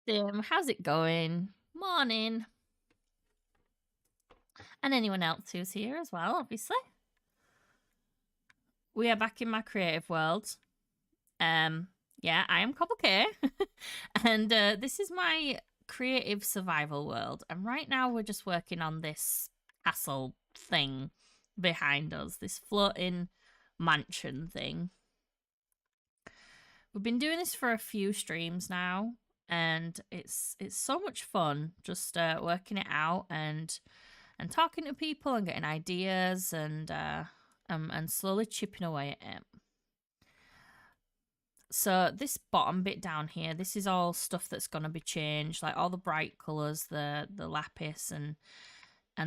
How's it going? Morning. And anyone else who's here as well, obviously. We are back in my creative world. Yeah, I am Cobble K. And this is my creative survival world. And right now we're just working on this castle thing behind us, this floating mansion thing. We've been doing this for a few streams now, and it's so much fun just working it out and talking to people and getting ideas and slowly chipping away at it. So this bottom bit down here, this is all stuff that's gonna be changed, like all the bright colours, the lapis and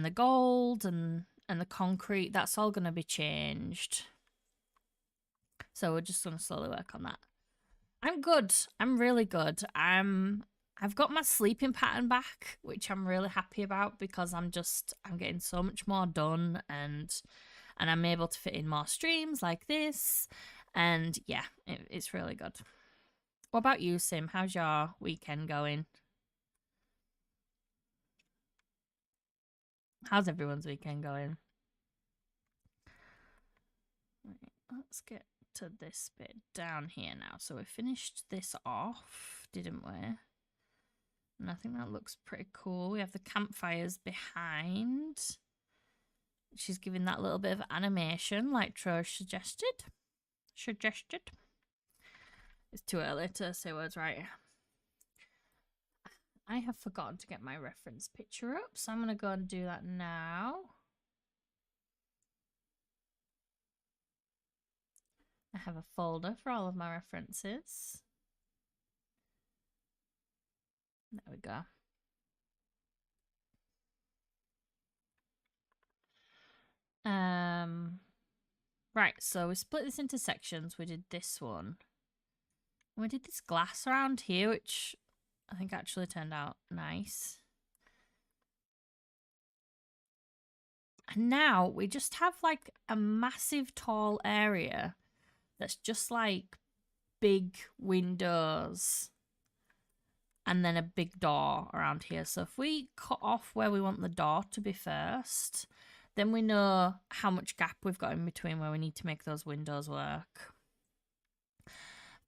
the gold and the concrete. That's all gonna be changed. So we're just gonna slowly work on that. I'm good. I'm really good. I've got my sleeping pattern back, which I'm really happy about because I'm getting so much more done and I'm able to fit in more streams like this. And yeah, it's really good. What about you, Sim? How's your weekend going? How's everyone's weekend going? Right, let's get to this bit down here now. So we finished this off, didn't we? And I think that looks pretty cool. We have the campfires behind. She's giving that little bit of animation like Troy suggested. It's too early to say words right. I have forgotten to get my reference picture up, so I'm going to go and do that now. I have a folder for all of my references. There we go. Right, so we split this into sections. We did this one. We did this glass around here, which I think actually turned out nice. And now we just have like a massive tall area that's just like big windows and then a big door around here. So if we cut off where we want the door to be first, then we know how much gap we've got in between where we need to make those windows work.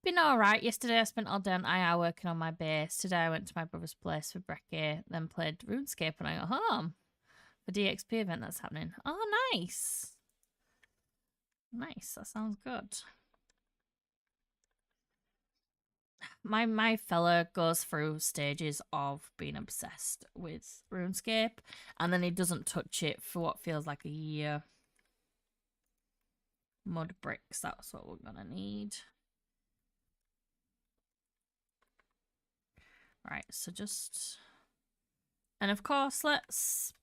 Been alright. Yesterday I spent all day on IR working on my base. Today I went to my brother's place for brekkie, then played RuneScape when I got home. The DXP event that's happening. Oh, nice. Nice, that sounds good. My fella goes through stages of being obsessed with RuneScape, and then he doesn't touch it for what feels like a year. Mud bricks, that's what we're gonna need. Right, so just... And of course,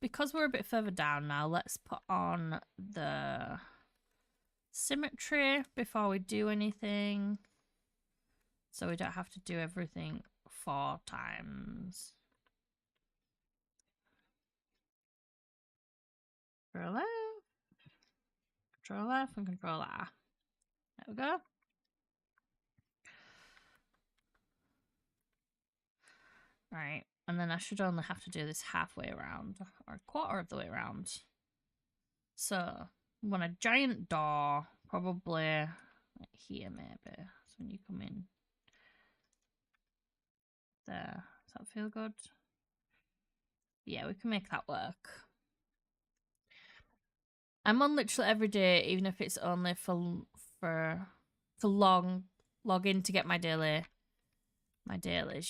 because we're a bit further down now, let's put on the symmetry before we do anything. So we don't have to do everything 4 times. Control F, Control F, and Control R. There we go. Right, and then I should only have to do this halfway around, or a quarter of the way around. So, we want a giant door, probably like here maybe. So when you come in there, does that feel good? Yeah, we can make that work. I'm on literally every day, even if it's only for log in to get my dailies,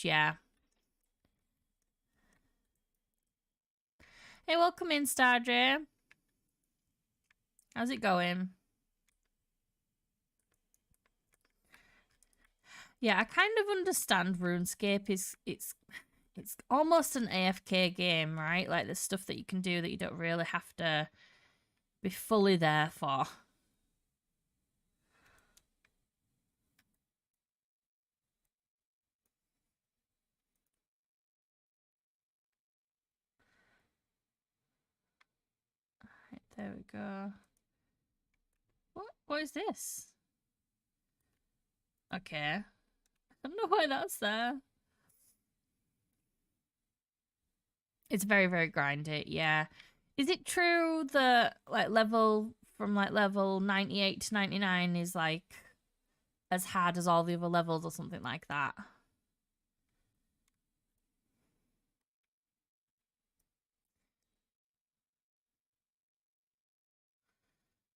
yeah. Hey, welcome in, Starjay. How's it going? Yeah, I kind of understand RuneScape it's almost an AFK game, right? Like there's stuff that you can do that you don't really have to be fully there for. Right, there we go. What is this? Okay. I don't know why that's there. It's very, very grindy, yeah. Is it true that like level from like level 98 to 99 is like as hard as all the other levels or something like that?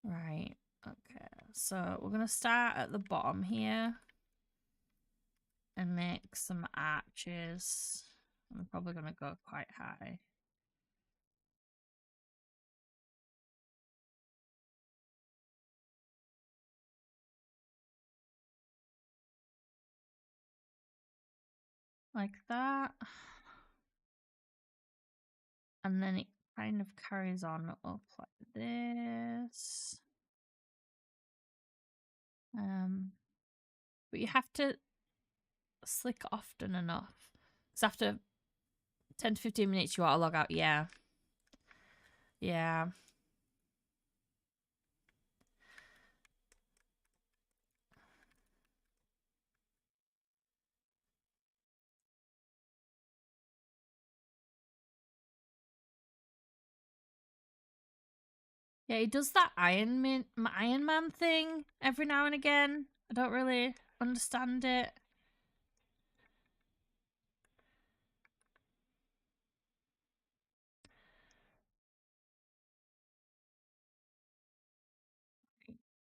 Right. Okay. So we're gonna start at the bottom here and make some arches. I'm probably gonna go quite high. Like that. And then it kind of carries on up like this. But you have to slick often enough. Because after 10 to 15 minutes, you ought to log out. Yeah. Yeah. Yeah, he does that Iron Man thing every now and again. I don't really understand it.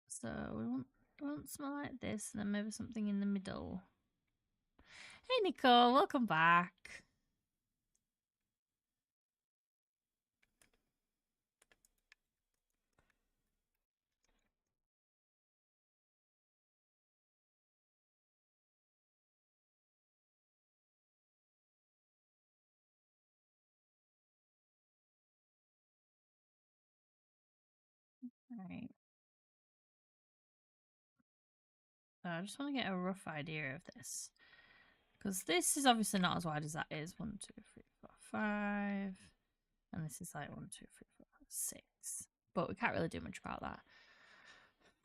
So we want something like this, and then maybe something in the middle. Hey, Nicole, welcome back. All right. So I just want to get a rough idea of this. Because this is obviously not as wide as that is. 1, 2, 3, 4, 5. And this is like 1, 2, 3, 4, 5, 6. But we can't really do much about that.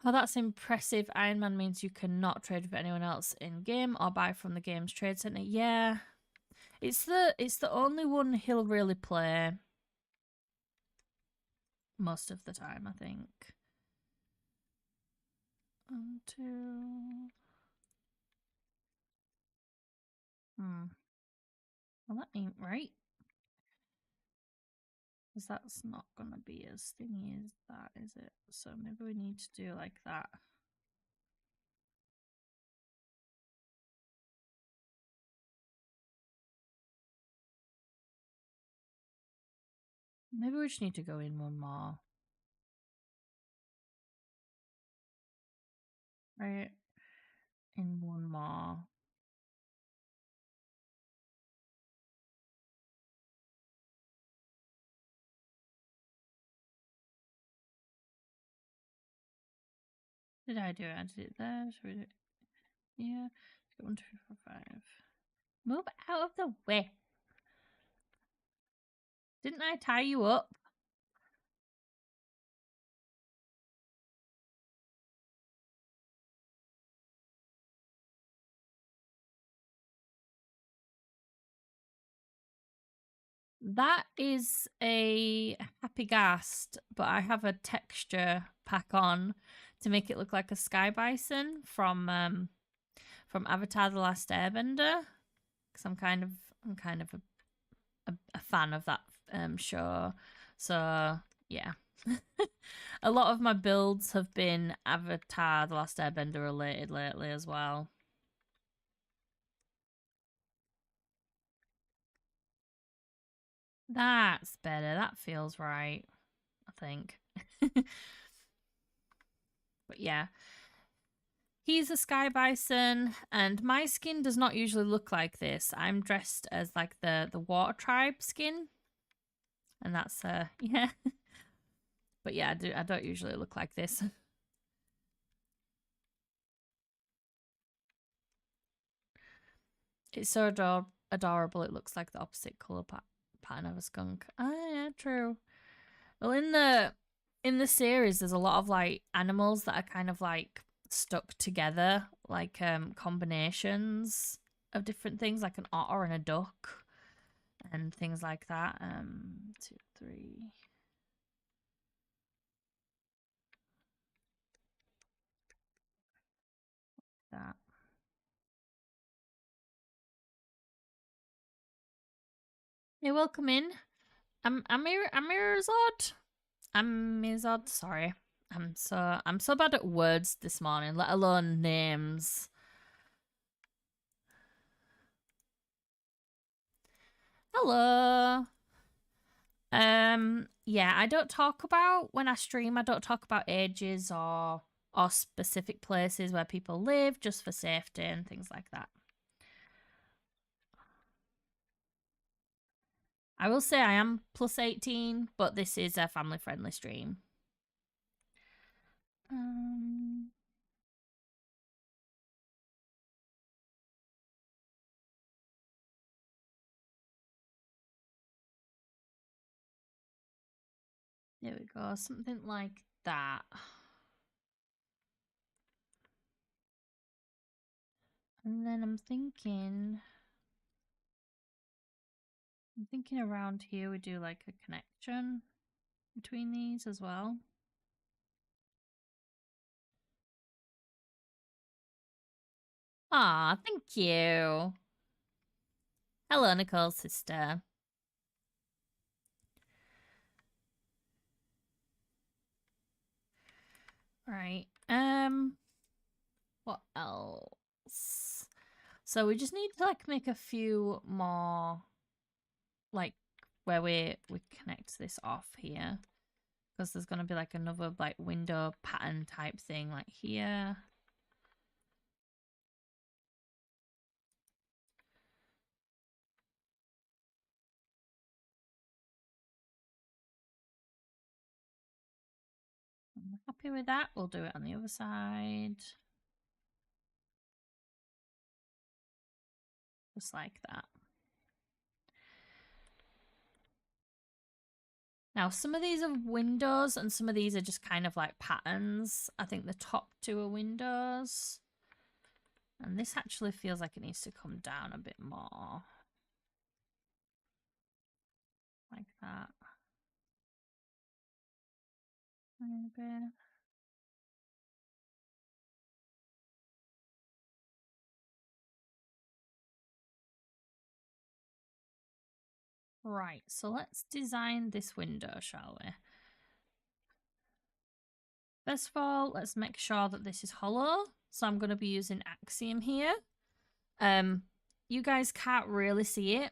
Oh, that's impressive. Iron Man means you cannot trade with anyone else in game or buy from the game's trade center. Yeah. It's the only one he'll really play most of the time, I think. 1, 2. Well, that ain't right. Because that's not going to be as thingy as that, is it? So maybe we need to do like that. Maybe we just need to go in one more. Right? In one more. Did I do it? I did it there. Should we do it? Yeah. 1, 2, 3, 4, 5. Move out of the way. Didn't I tie you up? That is a happy ghast, but I have a texture pack on to make it look like a sky bison from Avatar: The Last Airbender. Because I'm kind of a fan of that show. So yeah, a lot of my builds have been Avatar: The Last Airbender related lately as well. That's better. That feels right, I think. But yeah, he's a sky bison, and my skin does not usually look like this. I'm dressed as like the water tribe skin, and that's yeah. But yeah, I don't usually look like this. It's so adorable. It looks like the opposite color pattern of a skunk. Ah, yeah, true. Well, in the series, there's a lot of like animals that are kind of like stuck together, like combinations of different things, like an otter and a duck. and things like that. 2, 3. That. Hey, welcome in. Amirazod. Amizod. Sorry, I'm so bad at words this morning, let alone names. Hello. Yeah, I don't talk about when I stream. I don't talk about ages or specific places where people live, just for safety and things like that. I will say I am plus 18, but this is a family friendly stream. There we go, something like that. And then I'm thinking around here we do like a connection between these as well. Ah, thank you. Hello, Nicole's sister. Right. What else? So we just need to like make a few more, like where we connect this off here, because there's gonna be like another like window pattern type thing like here. I'm happy with that. We'll do it on the other side. Just like that. Now, some of these are windows and some of these are just kind of like patterns. I think the top two are windows. And this actually feels like it needs to come down a bit more. Like that. Maybe. Right, so let's design this window, shall we? First of all, let's make sure that this is hollow. So I'm going to be using Axiom here. You guys can't really see it,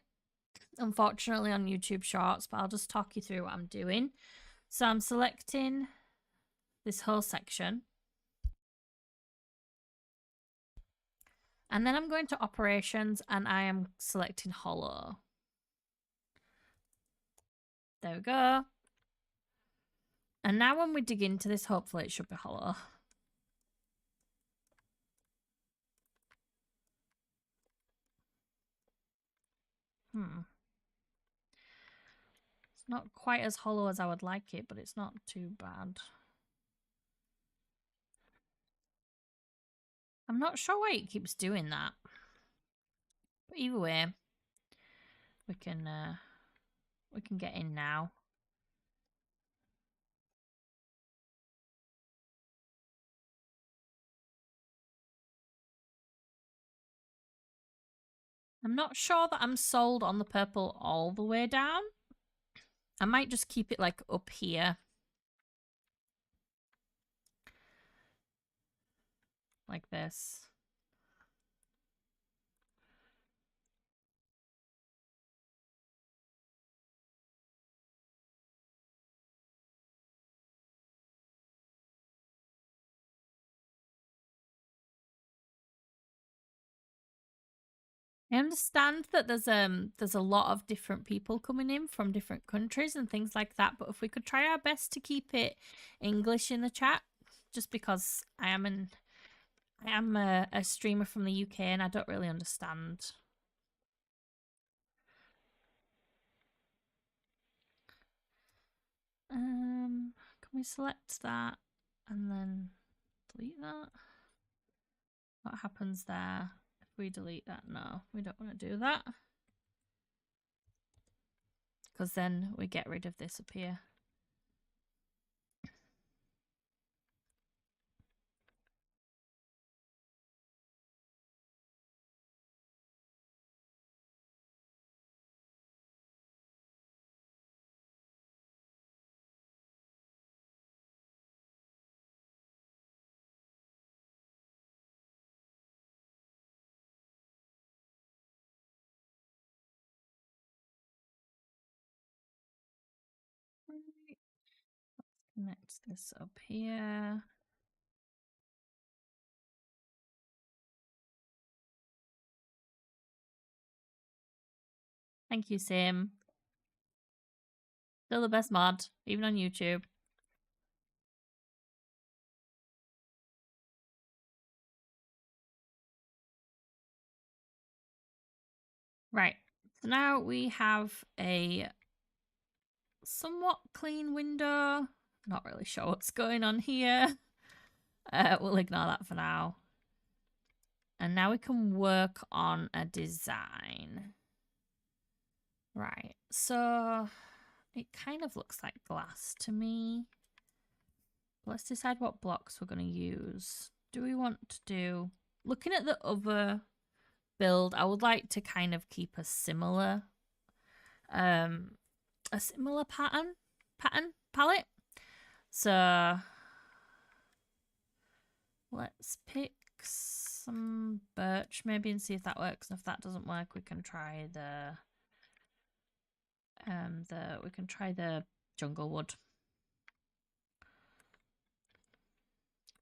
unfortunately, on YouTube Shorts, but I'll just talk you through what I'm doing. So I'm selecting this whole section. And then I'm going to operations and I am selecting hollow. There we go. And now when we dig into this, hopefully it should be hollow. It's not quite as hollow as I would like it, but it's not too bad. I'm not sure why it keeps doing that. But either way, we can get in now. I'm not sure that I'm sold on the purple all the way down. I might just keep it like up here. Like this. I understand that there's a lot of different people coming in from different countries and things like that, but if we could try our best to keep it English in the chat, just because I am a streamer from the UK and I don't really understand. Can we select that and then delete that? What happens there if we delete that? No, we don't want to do that. because then we get rid of this up here. Connect this up here. Thank you, Sim. Still the best mod, even on YouTube. Right. So now we have a somewhat clean window. Not really sure what's going on here. We'll ignore that for now. And now we can work on a design. Right. So it kind of looks like glass to me. Let's decide what blocks we're going to use. Do we want to do... Looking at the other build, I would like to kind of keep a similar pattern palette. So let's pick some birch maybe and see if that works. And if that doesn't work, we can try the jungle wood.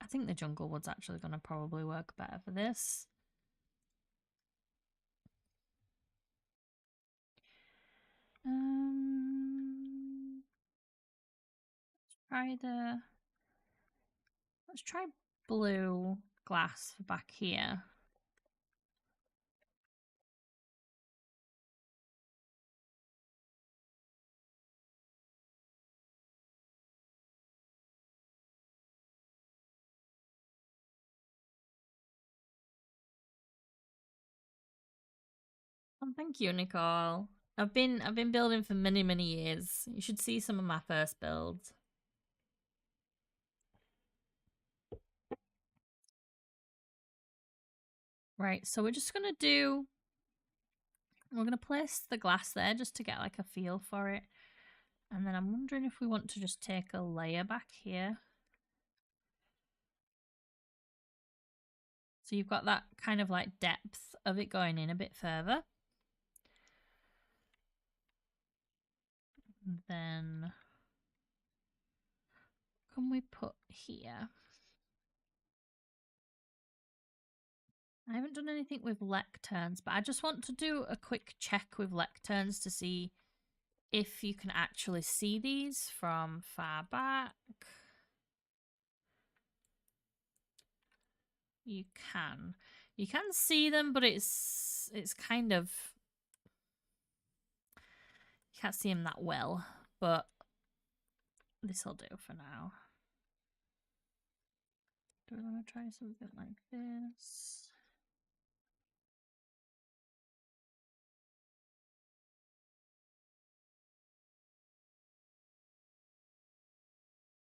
I think the jungle wood's actually going to probably work better for this. Let's try blue glass for back here. Oh, thank you, Nicole. I've been building for many years. You should see some of my first builds. Right, so we're gonna place the glass there just to get like a feel for it. And then I'm wondering if we want to just take a layer back here. So you've got that kind of like depth of it going in a bit further. And then can we put here? I haven't done anything with lecterns, but I just want to do a quick check with lecterns to see if you can actually see these from far back. You can. You can see them, but it's kind of... You can't see them that well, but this'll do for now. Do I want to try something like this?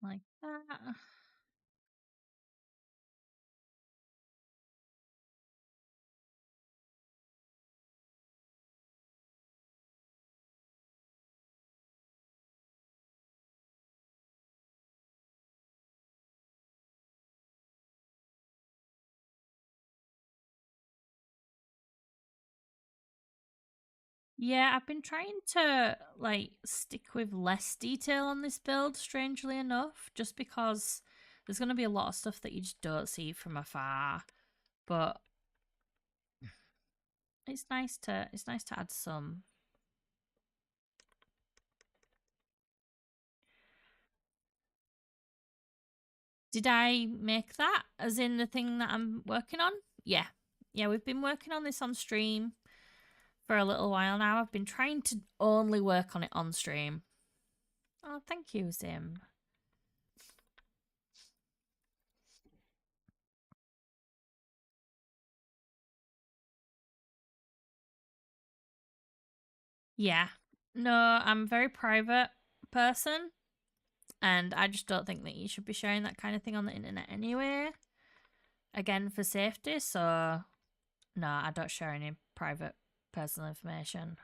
Like that. Yeah, I've been trying to like stick with less detail on this build, strangely enough, just because there's going to be a lot of stuff that you just don't see from afar. But it's nice to add some. Did I make that as in the thing that I'm working on? Yeah. Yeah, we've been working on this on stream for a little while now. I've been trying to only work on it on stream. Oh, thank you, Sim. Yeah. No, I'm a very private person, and I just don't think that you should be sharing that kind of thing on the internet anyway. Again, for safety, so no, I don't share any private personal information.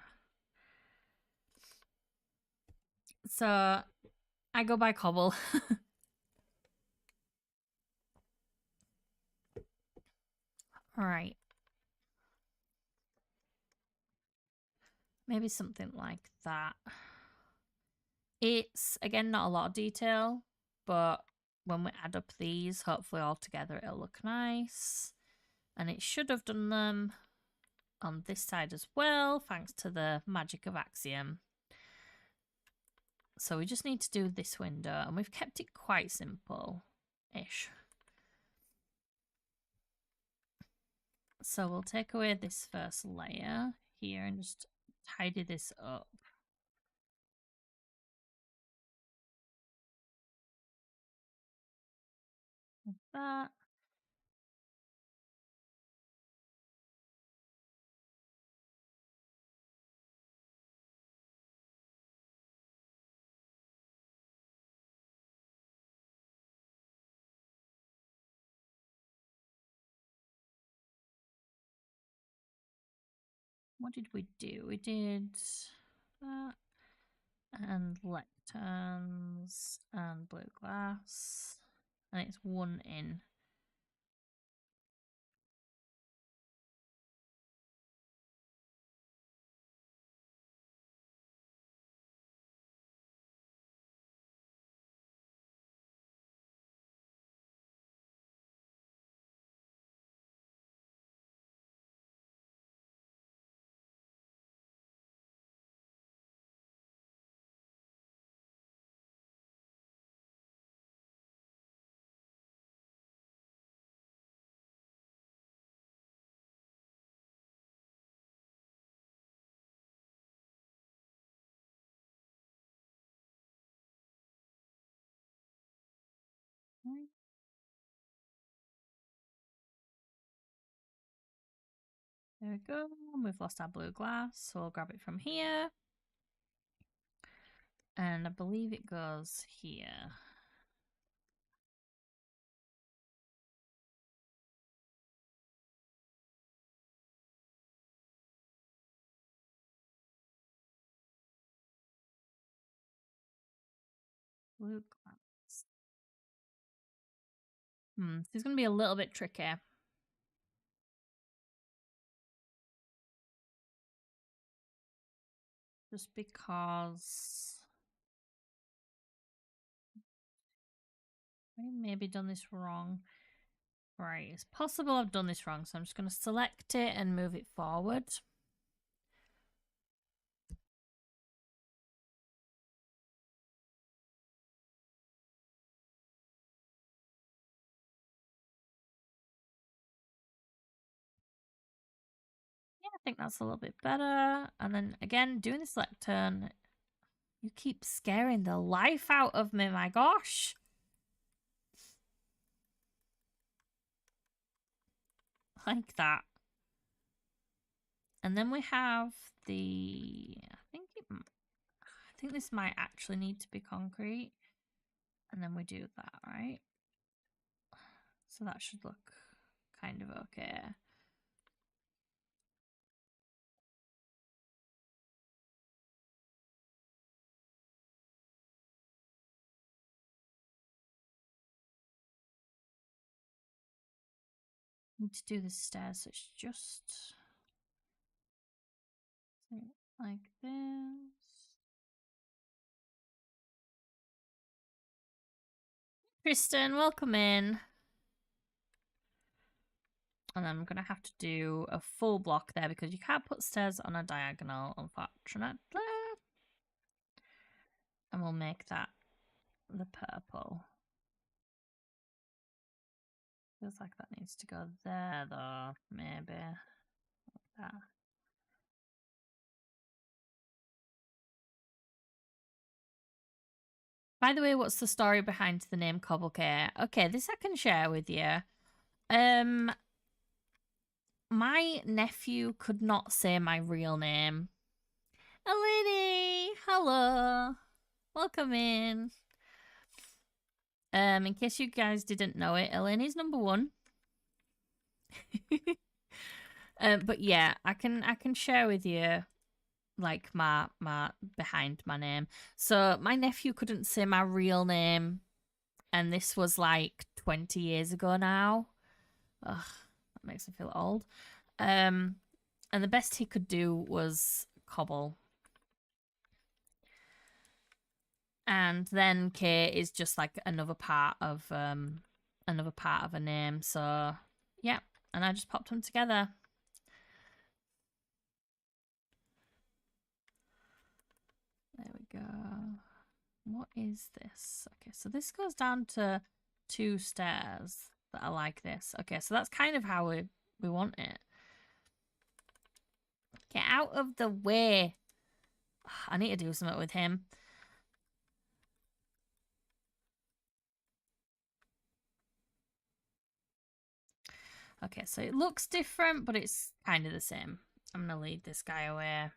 So I go by Cobble. All right. Maybe something like that. It's, again, not a lot of detail, but when we add up these, hopefully all together it'll look nice. And it should have done them on this side as well, thanks to the magic of Axiom. So we just need to do this window, and we've kept it quite simple-ish. So we'll take away this first layer here and just tidy this up. Like that. What did we do? We did that and lecterns and blue glass, and it's one in. There we go. We've lost our blue glass, so I'll grab it from here. And I believe it goes here. Blue glass. This is going to be a little bit tricky. Just because I maybe done this wrong. Right, it's possible I've done this wrong, so I'm just going to select it and move it forward. Yeah, I think that's a little bit better. And then again, doing this lectern, you keep scaring the life out of me, my gosh. Like that. And then we have I think this might actually need to be concrete. And then we do that, right? So that should look kind of okay. Need to do the stairs, so it's just like this. Kristen, welcome in. And I'm going to have to do a full block there because you can't put stairs on a diagonal, unfortunately. And we'll make that the purple. Feels like that needs to go there, though. Maybe. Like that. By the way, what's the story behind the name Cobblecare? Okay, this I can share with you. My nephew could not say my real name. Eleni! Hello. Welcome in. In case you guys didn't know it, Eleni's number 1. But yeah, I can share with you like my behind my name. So my nephew couldn't say my real name, and this was like 20 years ago now. Ugh, that makes me feel old. And the best he could do was Cobble. And then K is just like another part of a name. So yeah, and I just popped them together. There we go. What is this? Okay, so this goes down to 2 stairs that are like this. Okay, so that's kind of how we want it. Get out of the way. I need to do something with him. Okay, so it looks different, but it's kind of the same. I'm going to lead this guy away.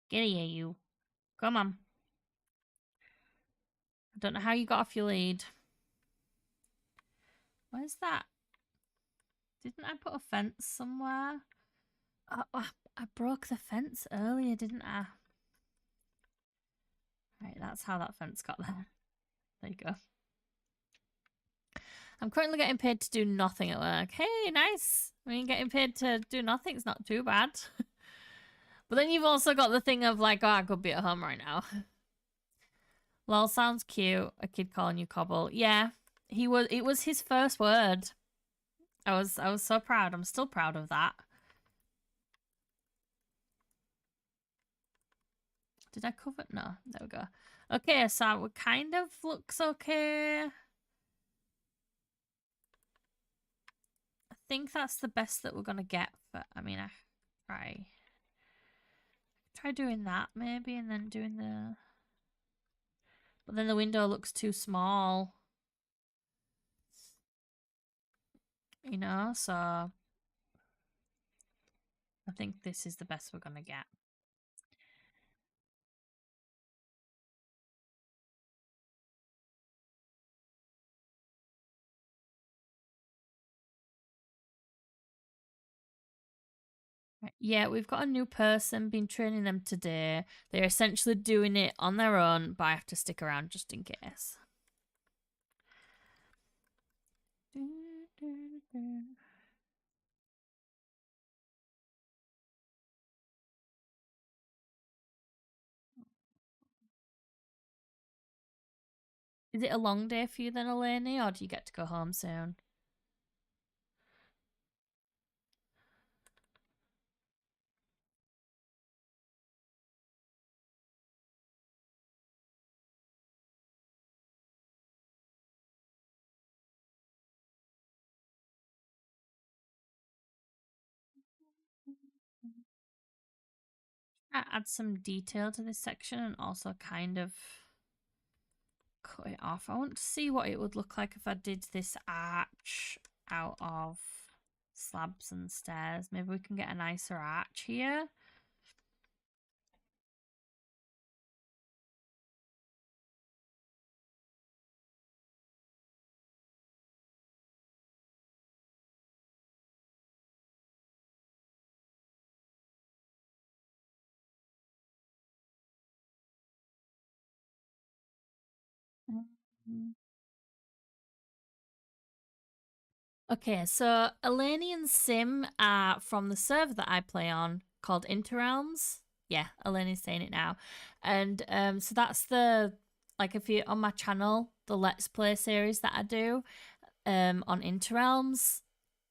Get here, you. Come on. I don't know how you got off your lead. Where's that? Didn't I put a fence somewhere? Oh, I broke the fence earlier, didn't I? Right, that's how that fence got there. There you go. I'm currently getting paid to do nothing at work. Hey, nice. I mean, getting paid to do nothing's not too bad. But then you've also got the thing of like, oh, I could be at home right now. Lol, sounds cute. A kid calling you Cobble. Yeah, it was his first word. I was so proud. I'm still proud of that. Did I cover? No, there we go. Okay, so it kind of looks okay. I think that's the best that we're gonna get. But I mean, I try doing that maybe, and then doing the. But then the window looks too small. You know, so I think this is the best we're gonna get. Yeah, we've got a new person, been training them today. They're essentially doing it on their own, but I have to stick around just in case. Is it a long day for you then, Eleni, or do you get to go home soon? Add some detail to this section and also kind of cut it off. I want to see what it would look like if I did this arch out of slabs and stairs. Maybe we can get a nicer arch here. Okay, so Eleni and Sim are from the server that I play on called Interrealms. Yeah, Eleni's saying it now. And so that's the like if you're on my channel, the Let's Play series that I do on Interrealms,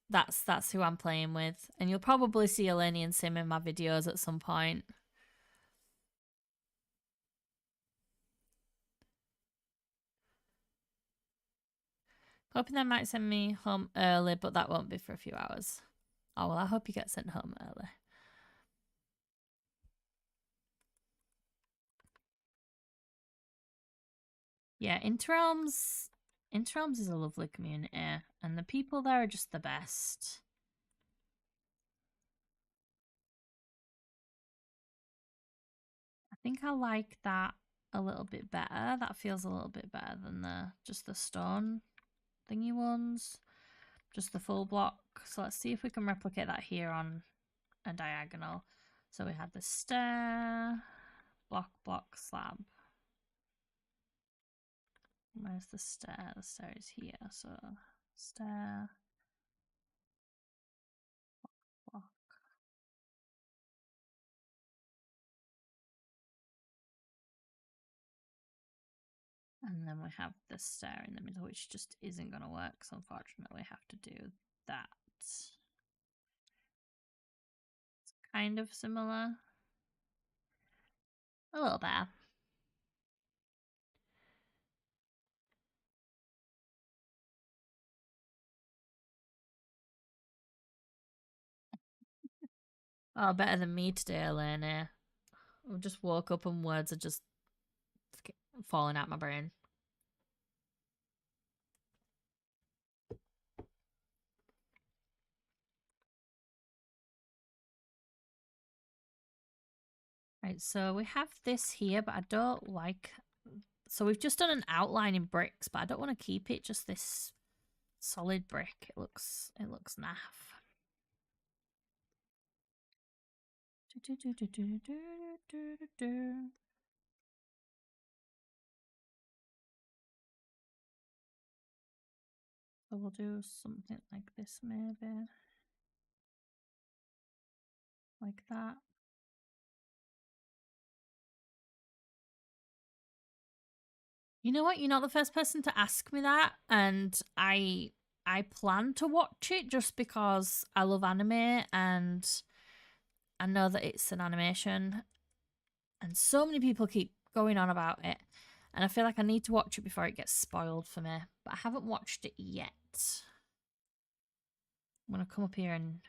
that's who I'm playing with. And you'll probably see Eleni and Sim in my videos at some point. Hoping they might send me home early, but that won't be for a few hours. Oh, well, I hope you get sent home early. Yeah, Interrealms is a lovely community, and the people there are just the best. think I like that a little bit better. That feels a little bit better than just the stone thingy ones. Just the full block. So let's see if we can replicate that here on a diagonal. So we have the stair, block, block, slab. Where's the stair? The stair is here. So stair, block. And then we have the stair in the middle, which just isn't going to work. So unfortunately, we have to do that. It's kind of similar. A little bit. Oh, better than me today, Elena. I just woke up and words are just falling out my brain. Right, so we have this here, but I don't like... So we've just done an outline in bricks, but I don't want to keep it just this solid brick. It looks naff. So we'll do something like this maybe. Like that. You know what? You're not the first person to ask me that, and I plan to watch it just because I love anime and I know that it's an animation, and so many people keep going on about it, and I feel like I need to watch it before it gets spoiled for me, but I haven't watched it yet. I'm gonna come up here and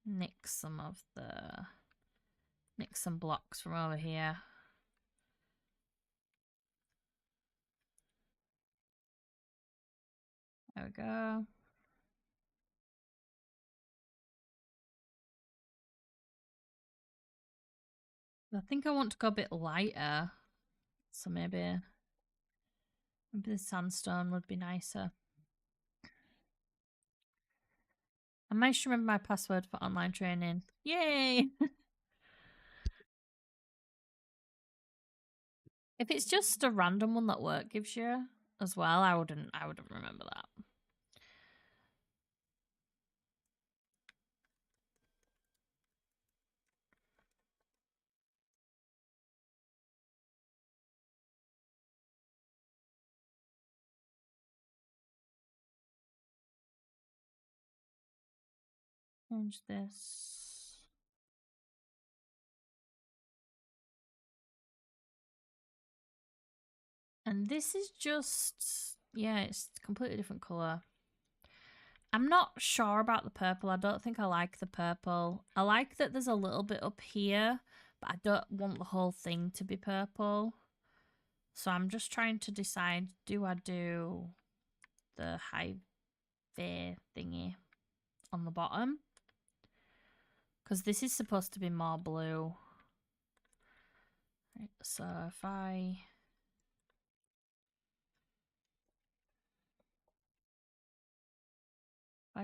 nick some blocks from over here. There we go. I think I want to go a bit lighter, so maybe the sandstone would be nicer. I managed to remember my password for online training. Yay! If it's just a random one that work gives you as well, I wouldn't remember that. Change this. And this is just, yeah, it's a completely different colour. I'm not sure about the purple. I don't think I like the purple. I like that there's a little bit up here, but I don't want the whole thing to be purple. So I'm just trying to decide, do I do the high veer thingy on the bottom? Because this is supposed to be more blue. Right, so if I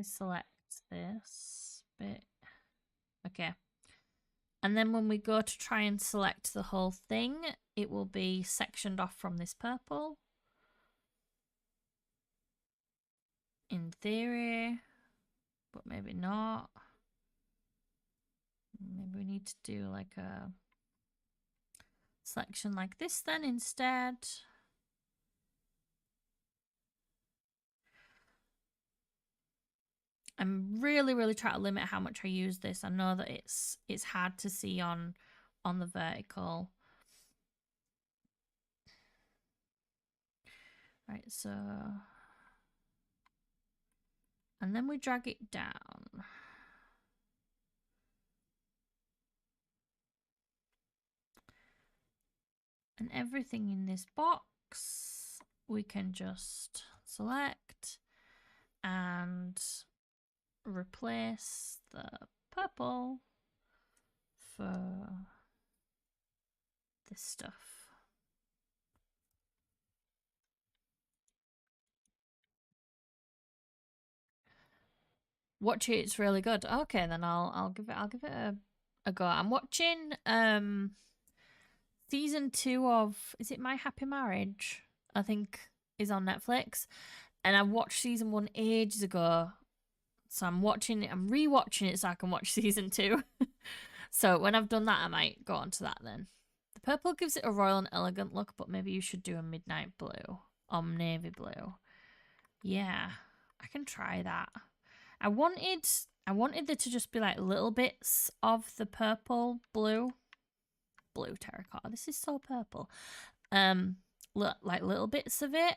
select this bit, okay. And then when we go to try and select the whole thing, it will be sectioned off from this purple. In theory, but maybe not. Maybe we need to do like a selection like this then instead. I'm really trying to limit how much I use this. I know that it's hard to see on the vertical. Right, so and then we drag it down. And everything in this box we can just select and replace the purple for this stuff. Watch it, it's really good. Okay, then I'll give it a go. I'm watching season 2 of, is it My Happy Marriage? I think is on Netflix. And I watched season 1 ages ago. So I'm watching it, I'm rewatching it so I can watch season 2. So when I've done that, I might go on to that then. The purple gives it a royal and elegant look, but maybe you should do a midnight blue or navy blue. Yeah, I can try that. I wanted there to just be like little bits of the purple blue terracotta. This is so purple. Like little bits of it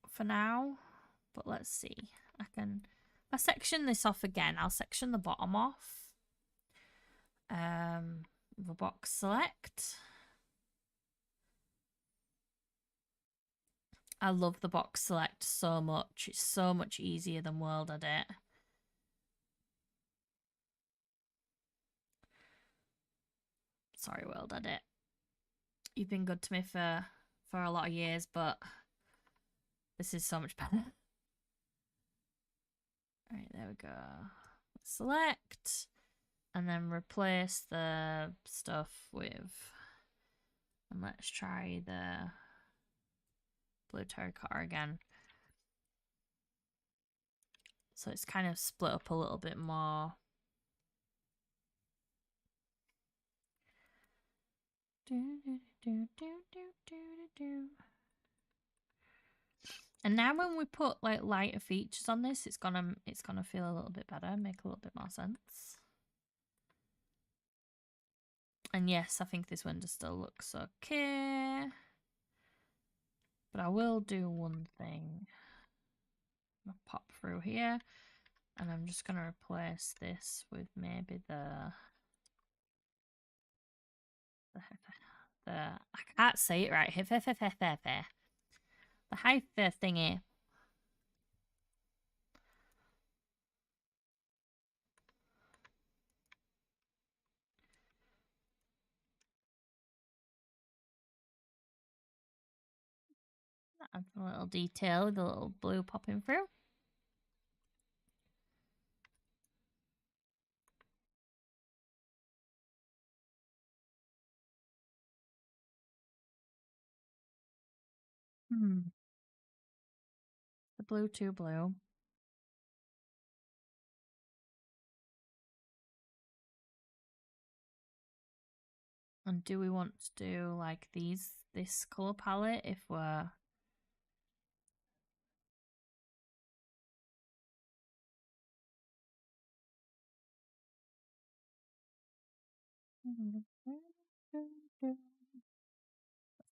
for now. But let's see. I section this off again. I'll section the bottom off. The box select. I love the box select so much. It's so much easier than World Edit. Sorry, World Edit. You've been good to me for a lot of years, but this is so much better. Alright, there we go. Select. And then replace the stuff with... And let's try the blue terracotta again. So it's kind of split up a little bit more. And now when we put like lighter features on this, it's gonna feel a little bit better, make a little bit more sense. And yes, I think this window still looks okay. But I will do one thing. I'll pop through here. And I'm just gonna replace this with maybe the I can't say it right. The hypher thingy. Add a little detail with a little blue popping through. The blue too blue. And do we want to do like this color palette if we're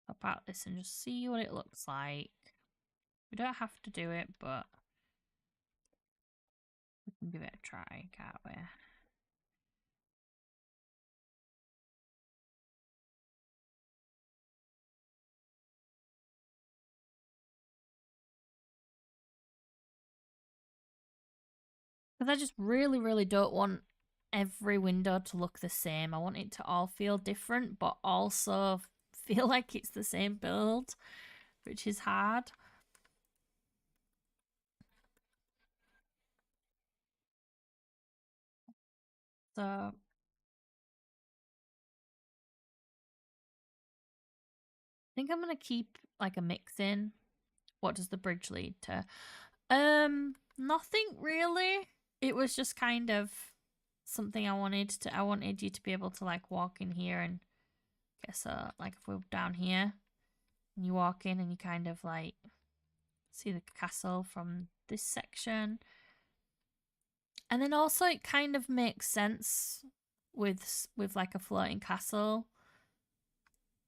pop out this and just see what it looks like. We don't have to do it, but we can give it a try, can't we? Because I just really, really don't want every window to look the same. I want it to all feel different, but also feel like it's the same build, which is hard. So I think I'm gonna keep like a mix in. What does the bridge lead to? Nothing really. It was just kind of something I wanted you to be able to like walk in here and guess like if we're down here and you walk in and you kind of like see the castle from this section. And then also it kind of makes sense with like a floating castle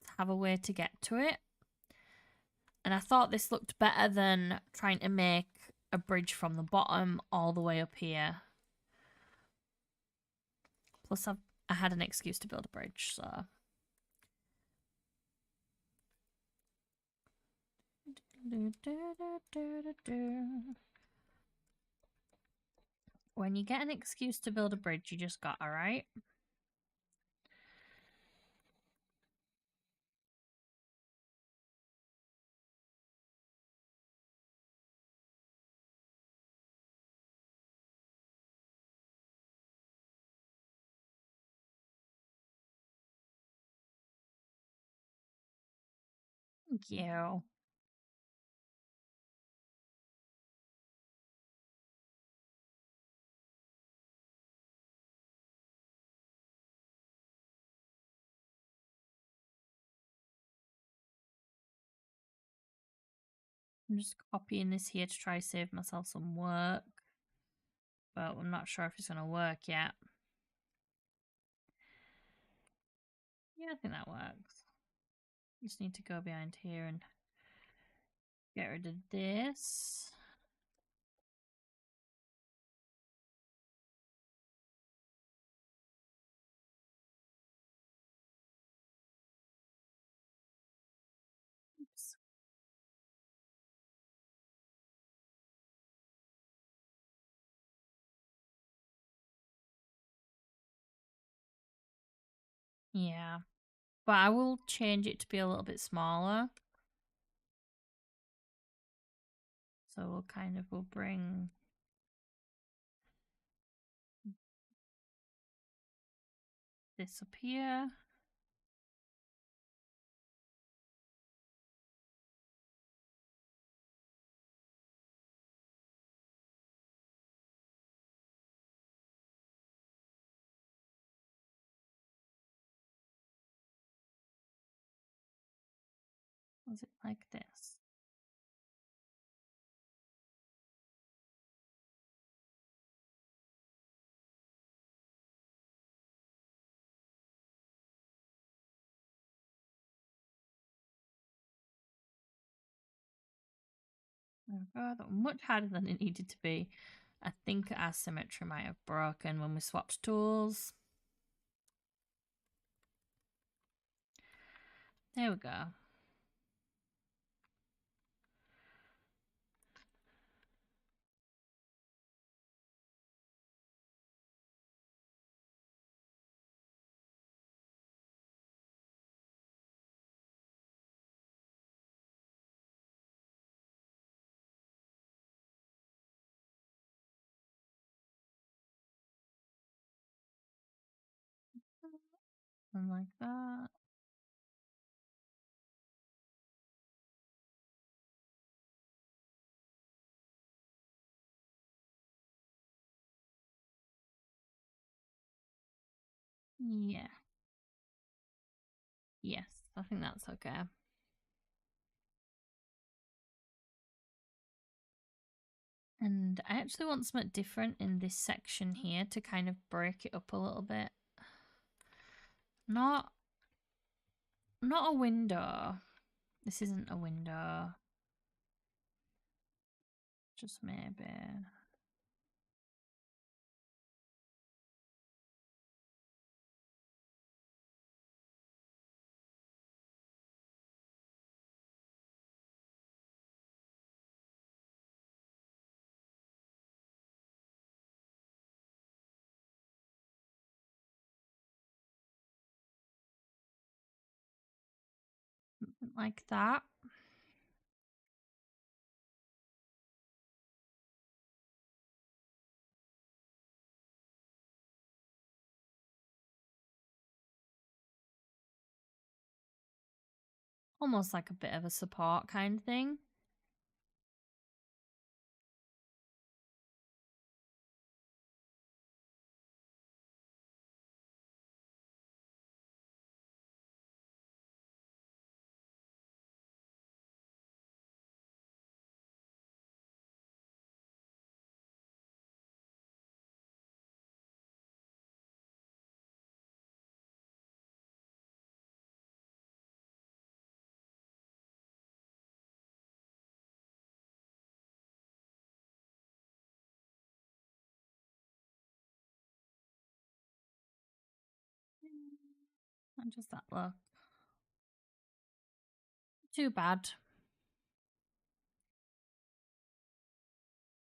to have a way to get to it. And I thought this looked better than trying to make a bridge from the bottom all the way up here. Plus I had an excuse to build a bridge, so when you get an excuse to build a bridge, you just got, alright? Thank you. I'm just copying this here to try to save myself some work. But I'm not sure if it's going to work yet. Yeah, I think that works. Just need to go behind here and get rid of this. Oops. Yeah. But I will change it to be a little bit smaller. So we'll bring this up here. Was it like this? There we go. That was much harder than it needed to be. I think our symmetry might have broken when we swapped tools. There we go. And like that. Yeah. Yes, I think that's okay. And I actually want something different in this section here to kind of break it up a little bit. Not a window. This isn't a window. Just maybe. Like that. Almost like a bit of a support kind of thing. Not just that look. Too bad.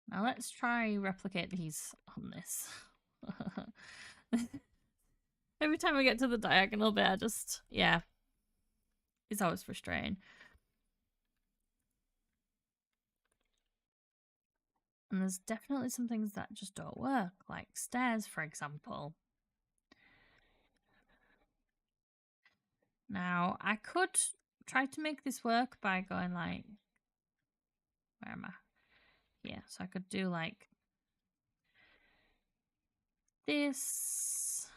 Now let's try replicate these on this. Every time I get to the diagonal bit, I just, yeah. It's always frustrating. And there's definitely some things that just don't work, like stairs, for example. Now, I could tried to make this work by going like, where am I? Yeah, so I could do like this.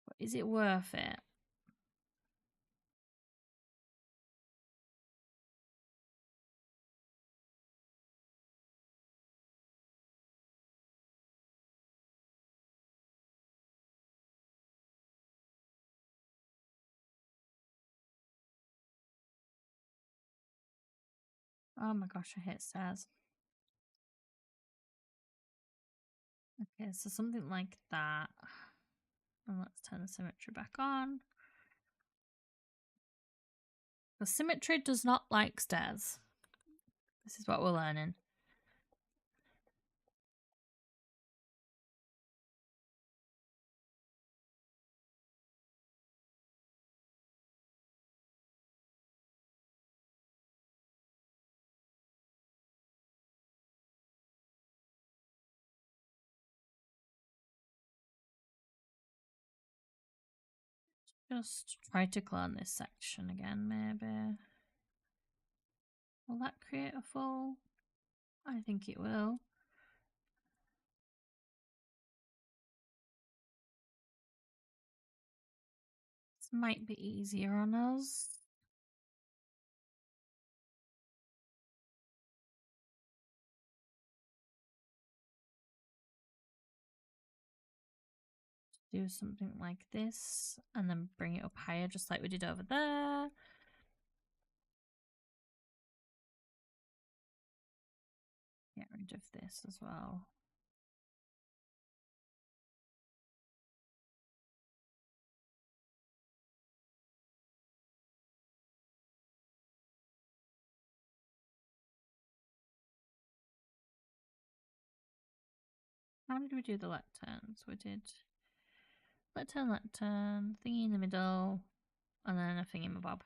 But is it worth it? Oh my gosh, I hate stairs. Okay, so something like that. And let's turn the symmetry back on. The symmetry does not like stairs. This is what we're learning. Just try to clone this section again, maybe. Will that create a full? I think it will. This might be easier on us. Do something like this and then bring it up higher, just like we did over there. Get rid of this as well. How did we do the lecterns? We did lectern, thingy in the middle, and then a thingamabob.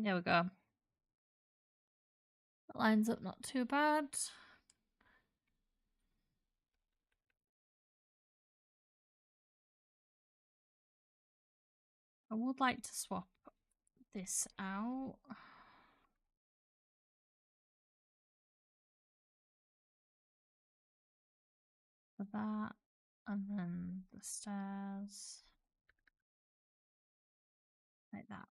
There we go. That lines up not too bad. I would like to swap this out. For that, and then the stairs like that.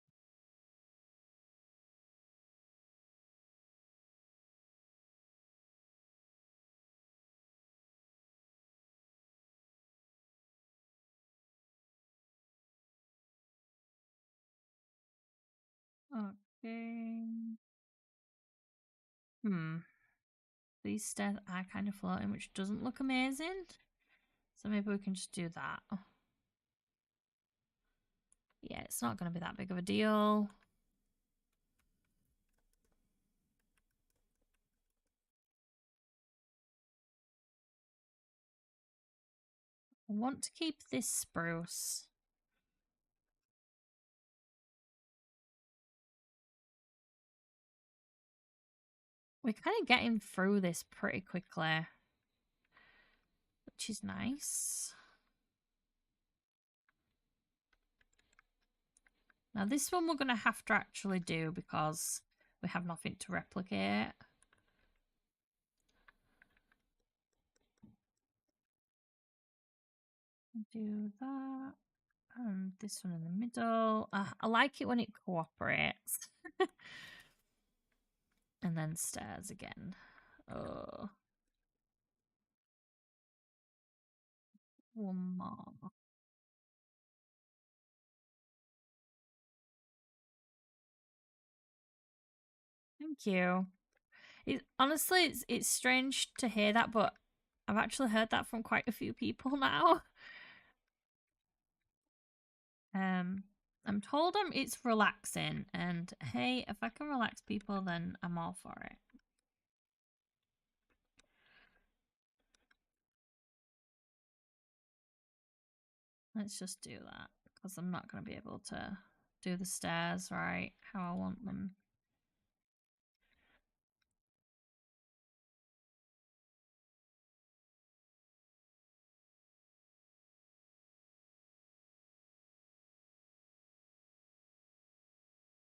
Okay. These stairs are kind of floating, which doesn't look amazing. So maybe we can just do that. Yeah, it's not going to be that big of a deal. I want to keep this spruce. We're kind of getting through this pretty quickly, which is nice. Now this one we're going to have to actually do because we have nothing to replicate. Do that. And this one in the middle. I like it when it cooperates. And then stairs again. Oh. One more. Thank you. Honestly, it's strange to hear that, but I've actually heard that from quite a few people now. I'm told it's relaxing, and hey, if I can relax people, then I'm all for it. Let's just do that, because I'm not going to be able to do the stairs right how I want them.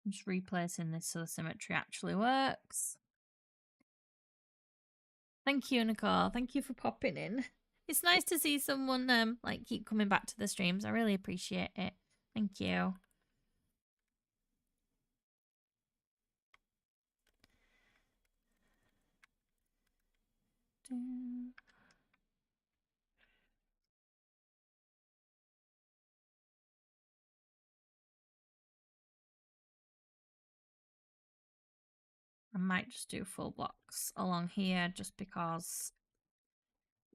I'm just replacing this so the symmetry actually works. Thank you, Nicole. Thank you for popping in. It's nice to see someone like keep coming back to the streams. I really appreciate it. Thank you. I might just do full blocks along here just because,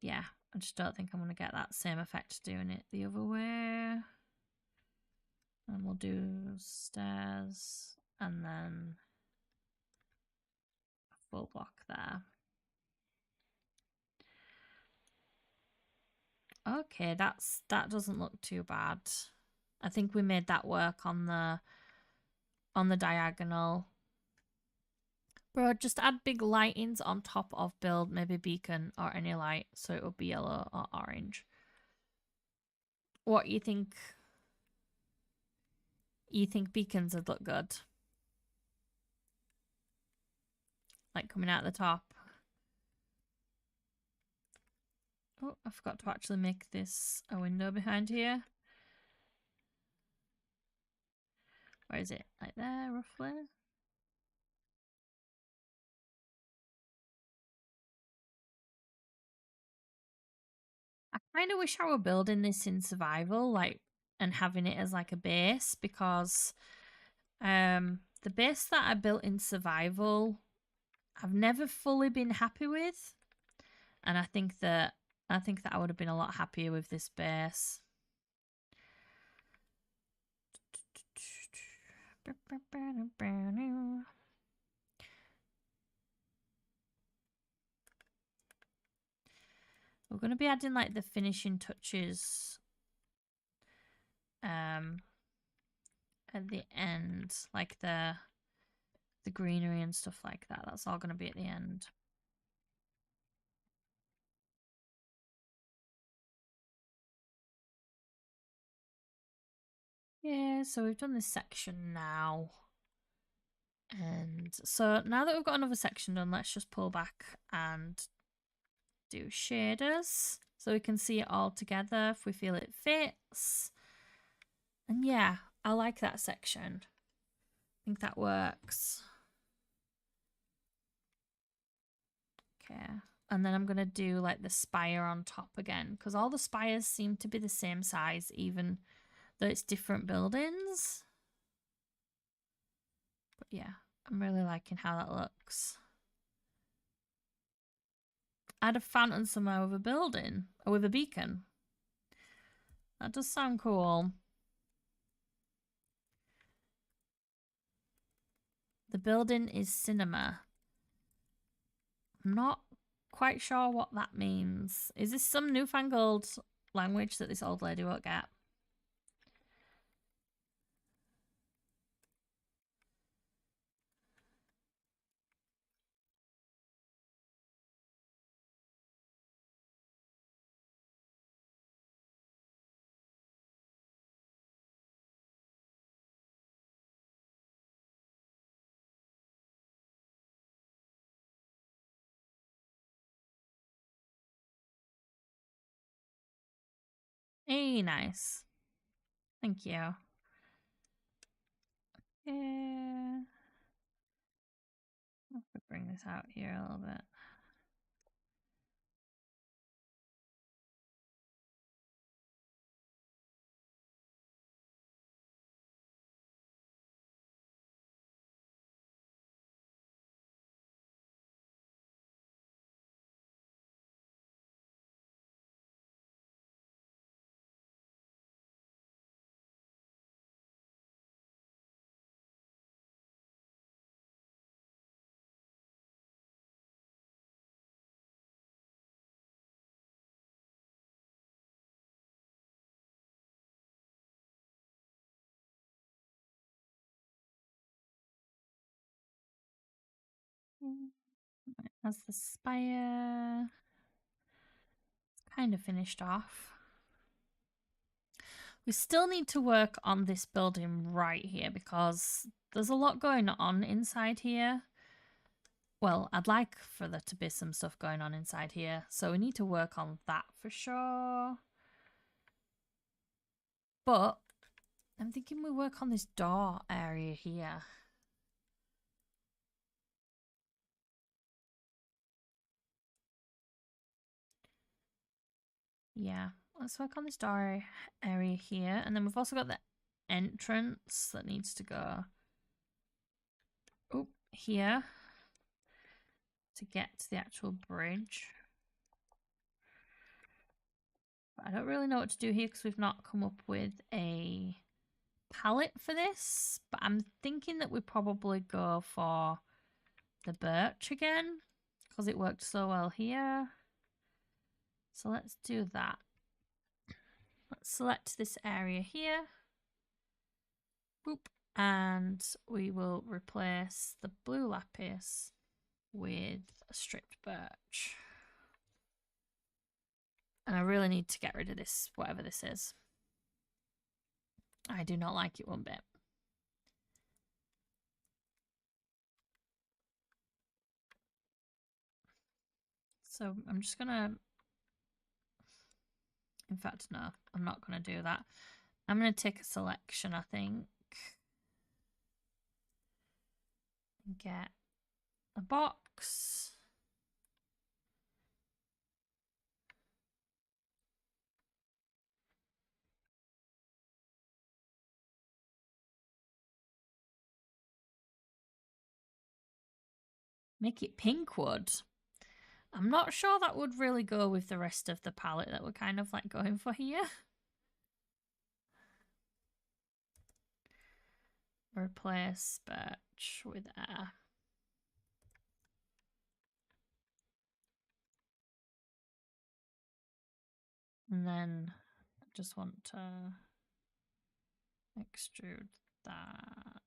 yeah, I just don't think I'm going to get that same effect doing it the other way. And we'll do stairs and then a full block there. Okay, that doesn't look too bad. I think we made that work on the diagonal. Bro, just add big lightings on top of build, maybe beacon or any light, so it will be yellow or orange. What you think? You think beacons would look good? Like coming out the top. Oh, I forgot to actually make this a window behind here. Where is it? Like there, roughly? I kind of wish I were building this in survival, like, and having it as like a base, because the base that I built in survival I've never fully been happy with, and I think that I would have been a lot happier with this base. We're going to be adding like the finishing touches at the end, like the greenery and stuff like that. That's all going to be at the end. Yeah, so we've done this section now. And so now that we've got another section done, let's just pull back and do shaders so we can see it all together if we feel it fits. And yeah, I like that section. I think that works. Okay. And then I'm going to do like the spire on top again, because all the spires seem to be the same size, even though it's different buildings. But yeah, I'm really liking how that looks. Add a fountain somewhere with a building, or with a beacon. That does sound cool. The building is cinema. I'm not quite sure what that means. Is this some newfangled language that this old lady won't get? Hey, nice. Thank you. Yeah. I'll have to bring this out here a little bit. Has the spire. It's kind of finished off. We still need to work on this building right here because there's a lot going on inside here. Well, I'd like for there to be some stuff going on inside here. So we need to work on that for sure. But I'm thinking we work on this door area here. Yeah, let's work on this door area here. And then we've also got the entrance that needs to go here to get to the actual bridge. But I don't really know what to do here because we've not come up with a palette for this. But I'm thinking that we probably go for the birch again because it worked so well here. So let's do that. Let's select this area here. Boop. And we will replace the blue lapis with a stripped birch. And I really need to get rid of this, whatever this is. I do not like it one bit. So I'm just gonna, in fact, no, I'm not gonna do that. I'm gonna take a selection, I think. Get a box. Make it pink wood. I'm not sure that would really go with the rest of the palette that we're kind of like going for here. Replace birch with air. And then I just want to extrude that.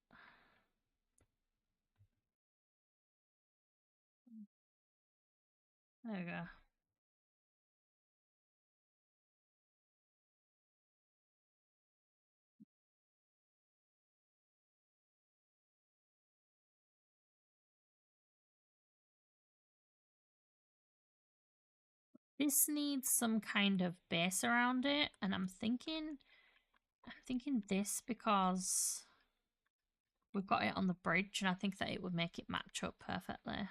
There we go. This needs some kind of base around it, and I'm thinking this because we've got it on the bridge, and I think that it would make it match up perfectly.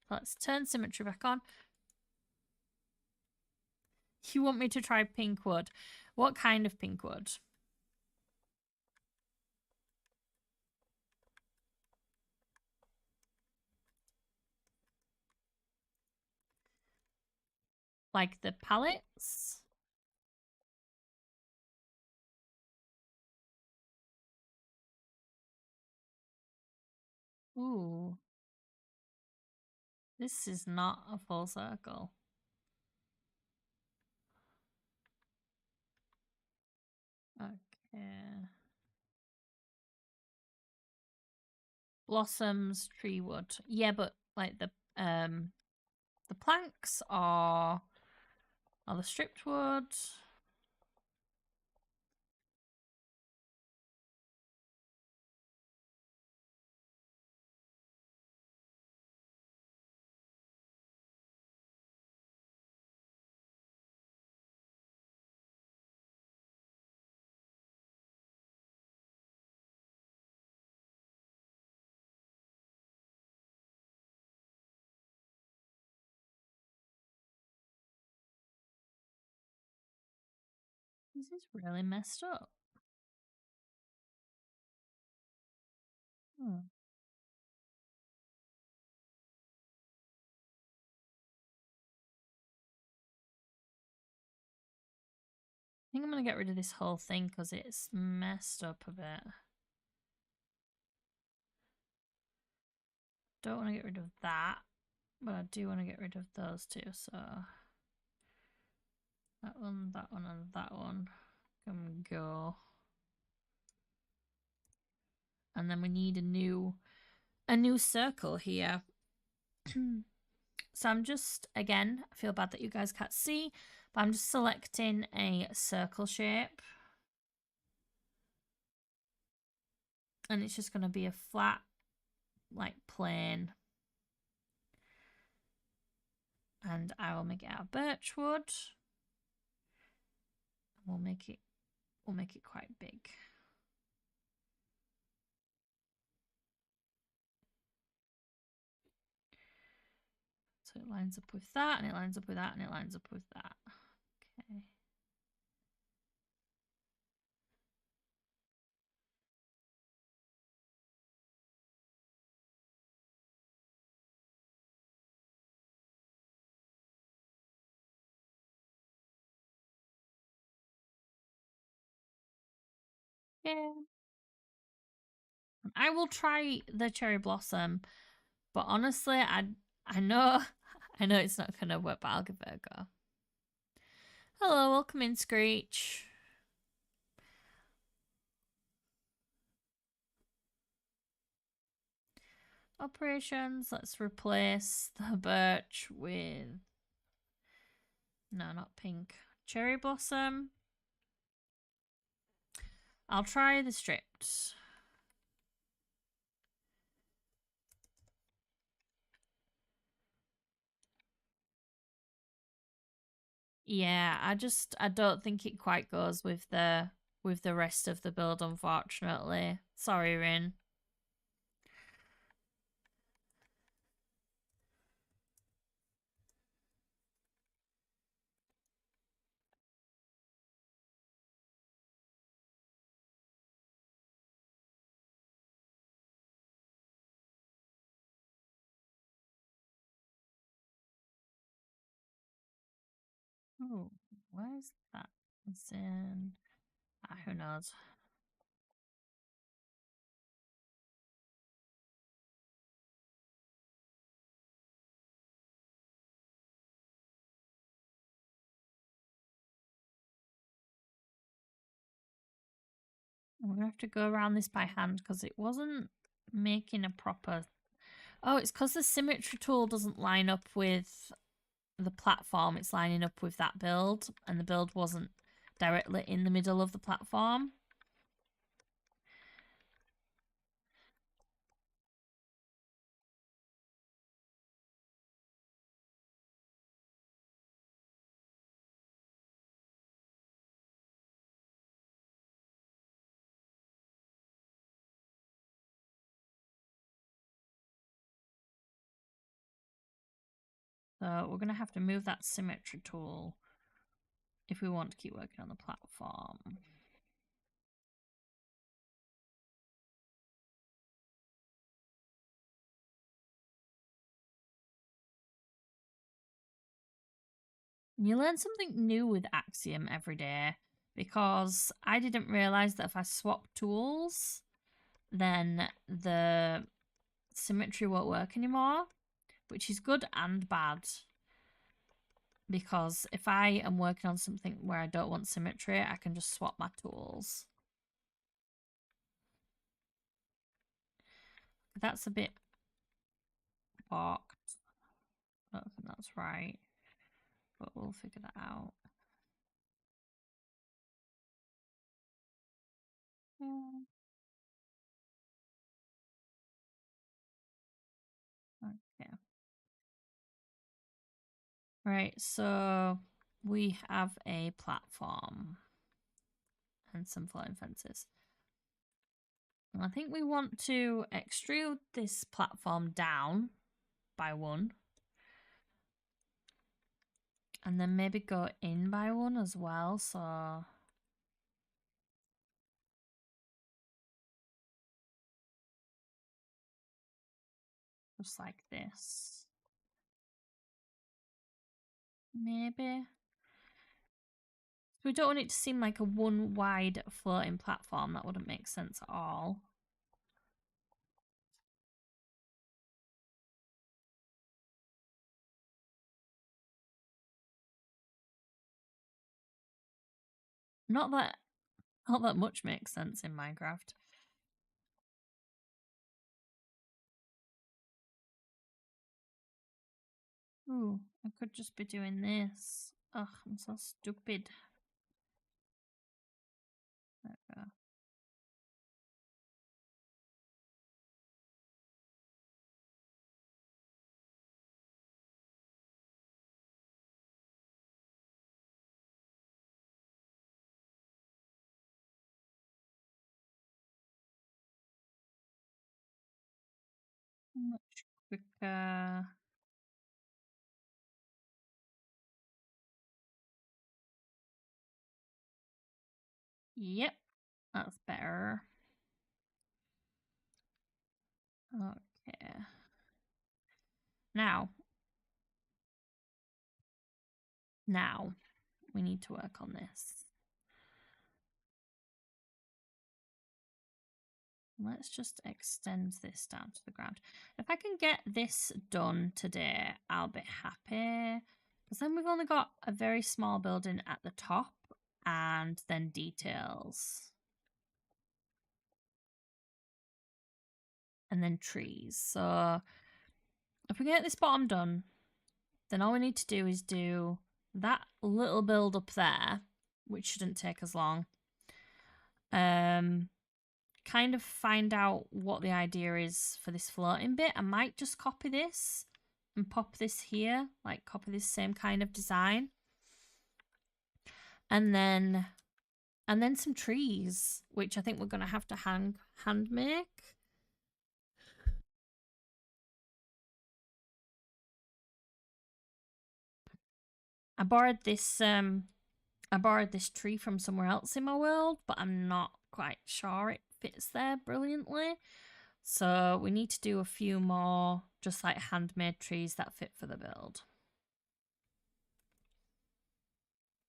Let's turn symmetry back on. You want me to try pink wood? What kind of pink wood? Like the palettes? Ooh. This is not a full circle. Okay. Blossoms, tree wood. Yeah, but like the planks are the stripped wood. This is really messed up. Hmm. I think I'm going to get rid of this whole thing because it's messed up a bit. Don't want to get rid of that, but I do want to get rid of those two. So that one, and that one can go. And then we need a new a new circle here. So I'm just, again, I feel bad that you guys can't see, but I'm just selecting a circle shape. And it's just going to be a flat, like, plane. And I will make it out of birch wood. We'll make it quite big. So it lines up with that, and it lines up with that, and it lines up with that. Okay. Yeah. I will try the cherry blossom, but honestly, I know I know it's not gonna work, but I'll give it a go. Hello, welcome in, Screech. Operations, let's replace the birch with, no, not pink, cherry blossom. I'll try the stripped. Yeah, I don't think it quite goes with the rest of the build, unfortunately. Sorry, Rin. Oh, where's that? It's in. Who knows? We're gonna have to go around this by hand because it wasn't making a proper. Oh, it's because the symmetry tool doesn't line up with the platform. It's lining up with that build, and the build wasn't directly in the middle of the platform. So we're going to have to move that symmetry tool if we want to keep working on the platform. You learn something new with Axiom every day, because I didn't realize that if I swap tools, then the symmetry won't work anymore, which is good and bad. Because if I am working on something where I don't want symmetry, I can just swap my tools. That's a bit balked. I don't think that's right, but we'll figure that out. Yeah. Okay. Right, so we have a platform and some floating fences. I think we want to extrude this platform down by 1. And then maybe go in by 1 as well, so just like this. Maybe. We don't want it to seem like a one wide floating platform. That wouldn't make sense at all. Not that much makes sense in Minecraft. Ooh, I could just be doing this. Ugh, I'm so stupid. There we go. Much quicker. Yep, that's better. Okay. Now we need to work on this. Let's just extend this down to the ground. If I can get this done today, I'll be happy. Because then we've only got a very small building at the top and then details. And then trees. So if we get this bottom done, then all we need to do is do that little build up there, which shouldn't take as long. Kind of find out what the idea is for this floating bit. I might just copy this and pop this here, like copy this same kind of design. And then some trees, which I think we're gonna have to hand make. I borrowed this tree from somewhere else in my world, but I'm not quite sure it fits there brilliantly. So we need to do a few more just like handmade trees that fit for the build.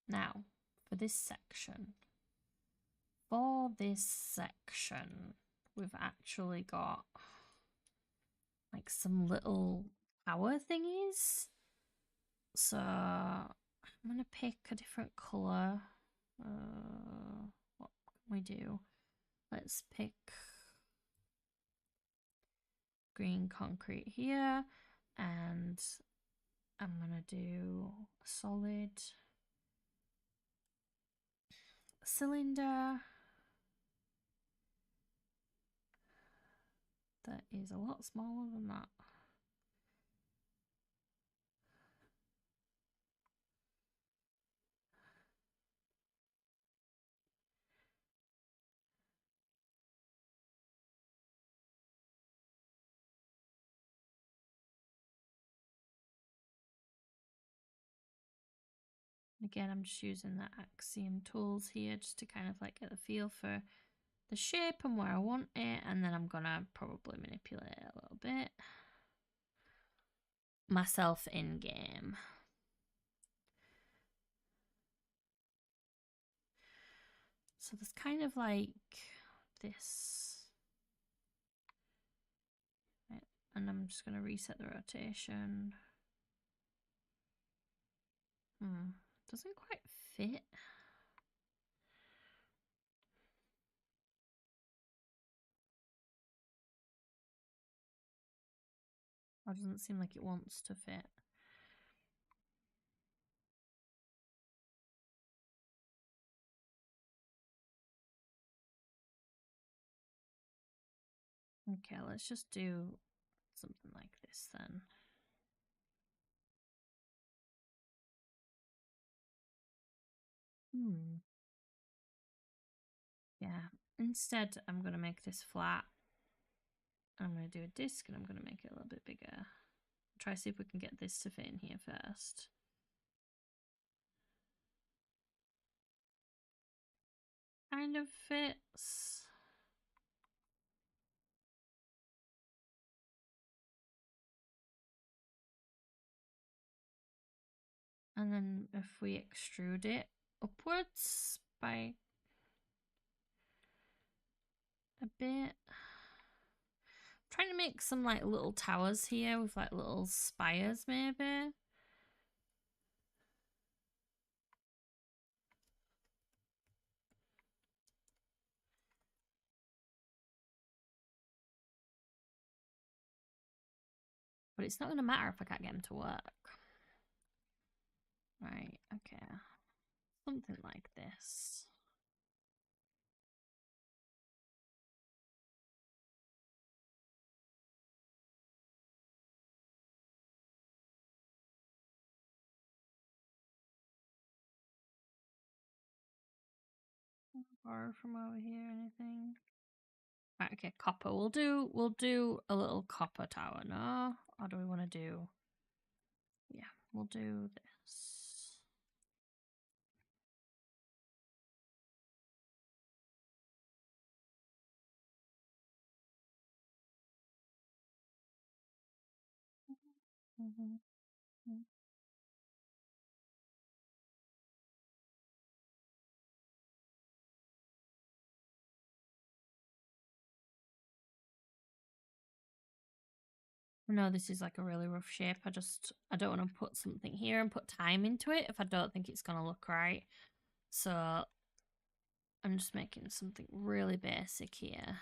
Now, for this section, we've actually got like some little tower thingies. So I'm going to pick a different colour. What can we do? Let's pick green concrete here, and I'm going to do a solid cylinder that is a lot smaller than that. Again, I'm just using the Axiom tools here just to kind of like get the feel for the shape and where I want it, and then I'm gonna probably manipulate it a little bit myself in game. So there's kind of like this, right, and I'm just gonna reset the rotation. Doesn't quite fit. Or doesn't seem like it wants to fit. Okay, let's just do something like this then. Yeah, instead I'm going to make this flat. I'm going to do a disc and I'm going to make it a little bit bigger. Try see if we can get this to fit in here first. Kind of fits. And then if we extrude it upwards by a bit. I'm trying to make some like little towers here with like little spires maybe. But it's not going to matter if I can't get them to work. Right, okay. Something like this. Borrow from over here, anything? Right, okay, copper. We'll do a little copper tower, no? Or do we want to do? Yeah, we'll do this. Mm-hmm. No, this is like a really rough shape. I don't want to put something here and put time into it if I don't think it's gonna look right. So I'm just making something really basic here.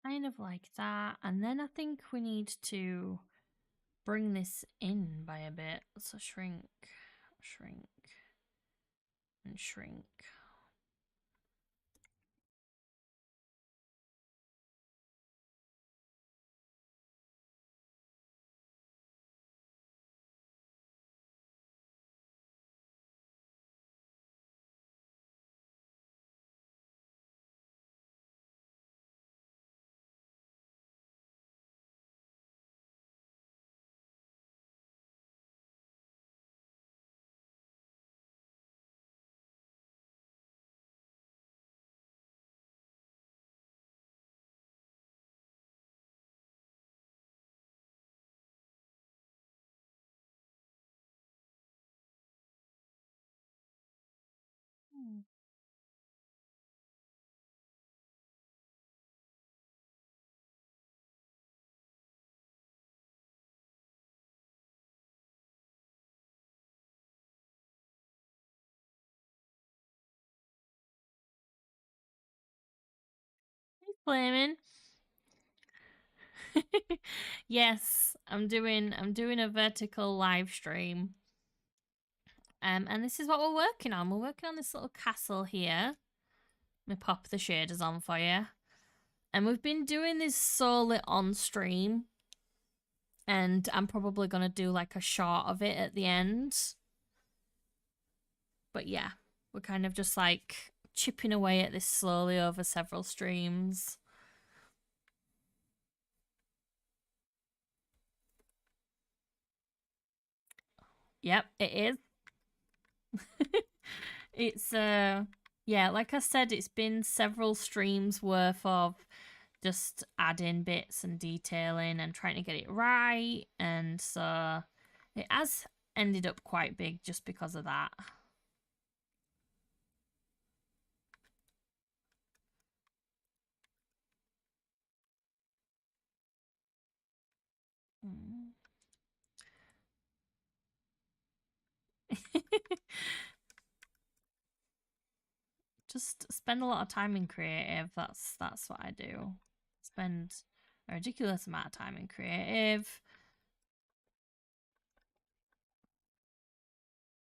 Kind of like that. And then I think we need to bring this in by a bit. So shrink, shrink, and shrink. Hmm. Hey, Flamin'. Yes, I'm doing a vertical live stream. And this is what we're working on. We're working on this little castle here. Let me pop the shaders on for you. And we've been doing this solely on stream. And I'm probably gonna do like a shot of it at the end. But yeah, we're kind of just like chipping away at this slowly over several streams. Yep, it is. It's yeah, like I said, it's been several streams worth of just adding bits and detailing and trying to get it right, and so it has ended up quite big just because of that. Mm. Just spend a lot of time in creative. That's what I do. Spend a ridiculous amount of time in creative.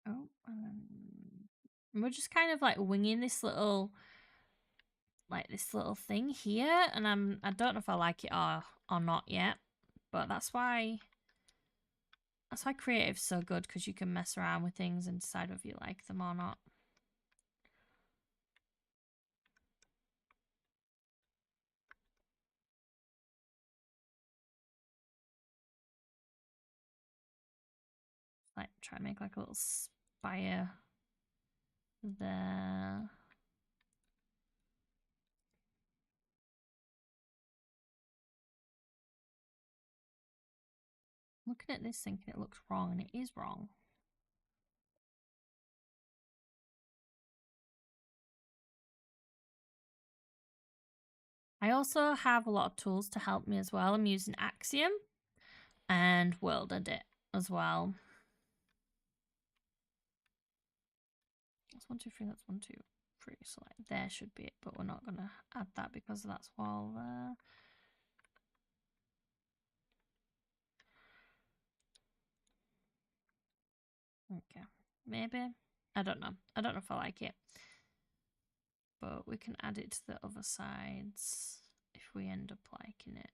Oh, we're just kind of like winging this little thing here, and I don't know if I like it or not yet, but that's why creative's so good, because you can mess around with things and decide whether you like them or not. Like try and make like a little spire there. Looking at this thinking it looks wrong, and it is wrong. I also have a lot of tools to help me as well. I'm using Axiom and World Edit as well. That's 1, 2, 3. That's 1, 2, 3. So like there should be it, but we're not gonna add that because that's all there. Okay, maybe. I don't know. I don't know if I like it. But we can add it to the other sides if we end up liking it.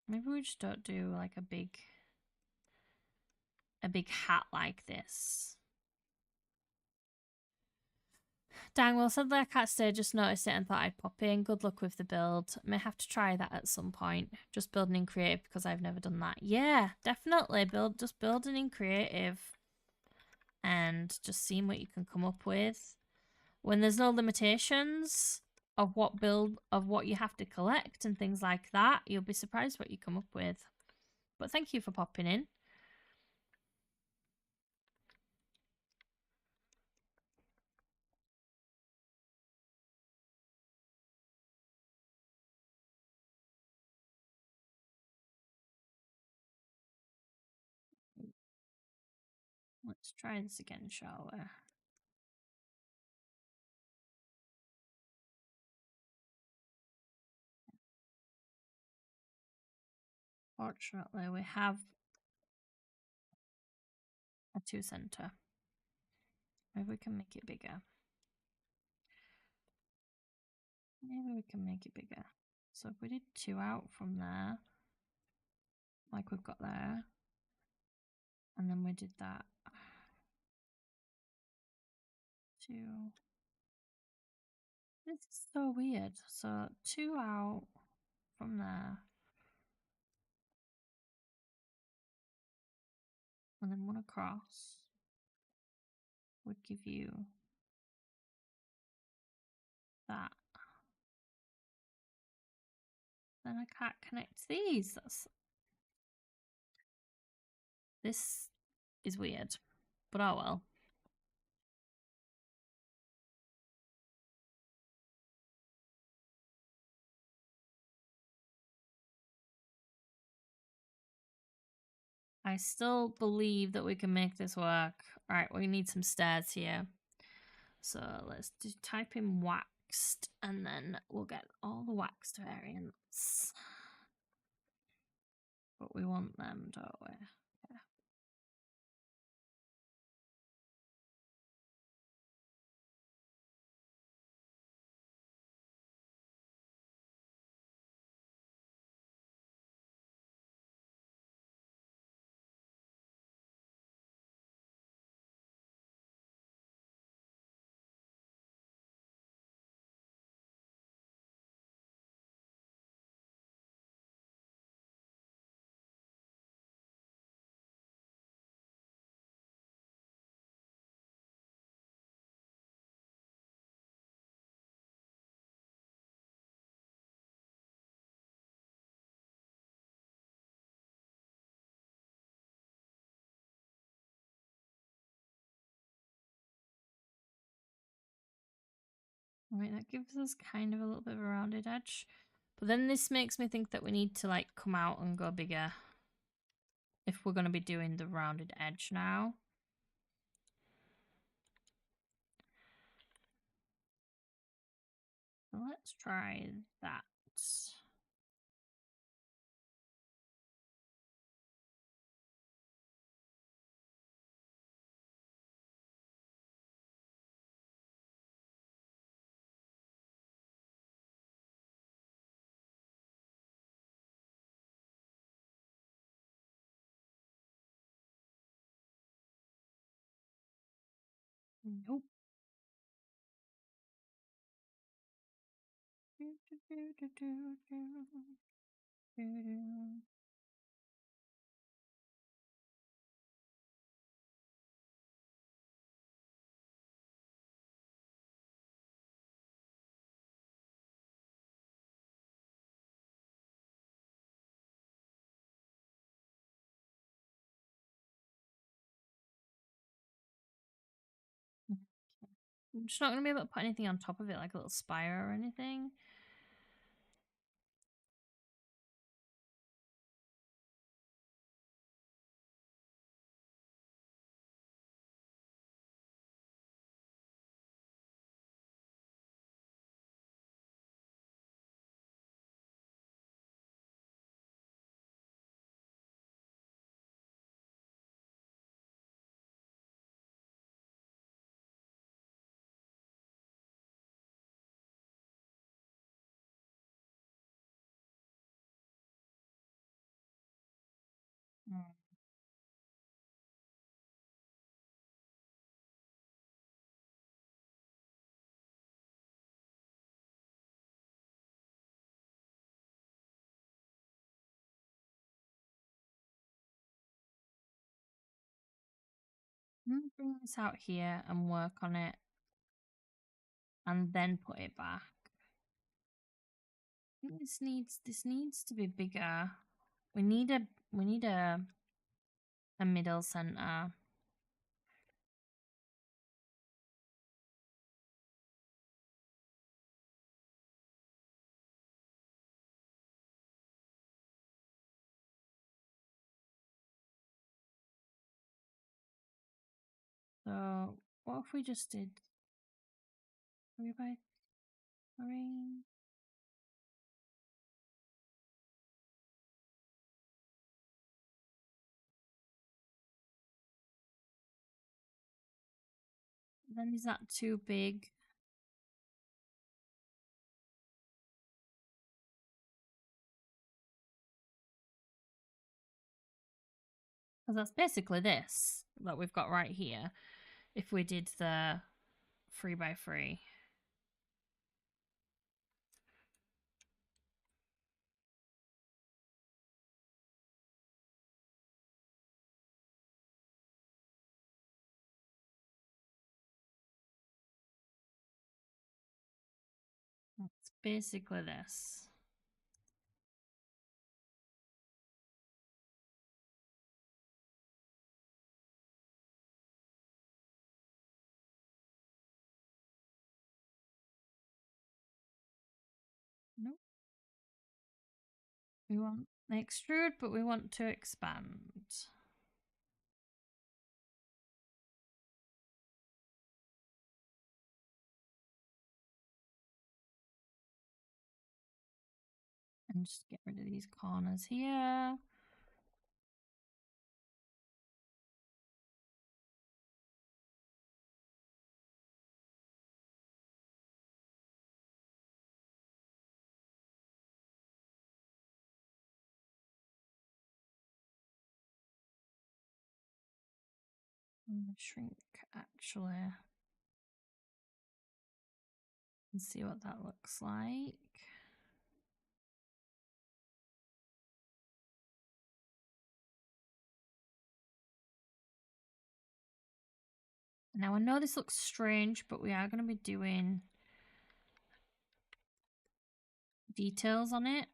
Maybe we just don't do like a big hat like this. Dang, well, sadly I can't stay. Just noticed it and thought I'd pop in. Good luck with the build. May have to try that at some point. Just building in creative because I've never done that. Yeah, definitely. Just building in creative and just seeing what you can come up with. When there's no limitations of what you have to collect and things like that, you'll be surprised what you come up with. But thank you for popping in. Let's try this again, shall we? Fortunately, we have a 2 center. Maybe we can make it bigger. Maybe we can make it bigger. So if we did 2 out from there, like we've got there, and then we did that 2. This is so weird. So 2 out from there, and then 1 across would give you that. Then I can't connect these. This is weird, but oh well. I still believe that we can make this work. All right, we need some stairs here. So let's just type in waxed and then we'll get all the waxed variants. But we want them, don't we? Yeah. Right, that gives us kind of a little bit of a rounded edge. But then this makes me think that we need to like come out and go bigger if we're going to be doing the rounded edge now. So let's try that. Nope. I'm just not going to be able to put anything on top of it, like a little spire or anything. Mm. I'm going to bring this out here and work on it and then put it back. I think this needs to be bigger. We need a middle center. So what if we just did 3 by 3? Then is that too big? Because that's basically this that we've got right here. If we did the 3 by 3. It's basically this. Nope. We want extrude, but we want to expand. And just get rid of these corners here. Shrink actually and see what that looks like. Now I know this looks strange, but we are going to be doing details on it,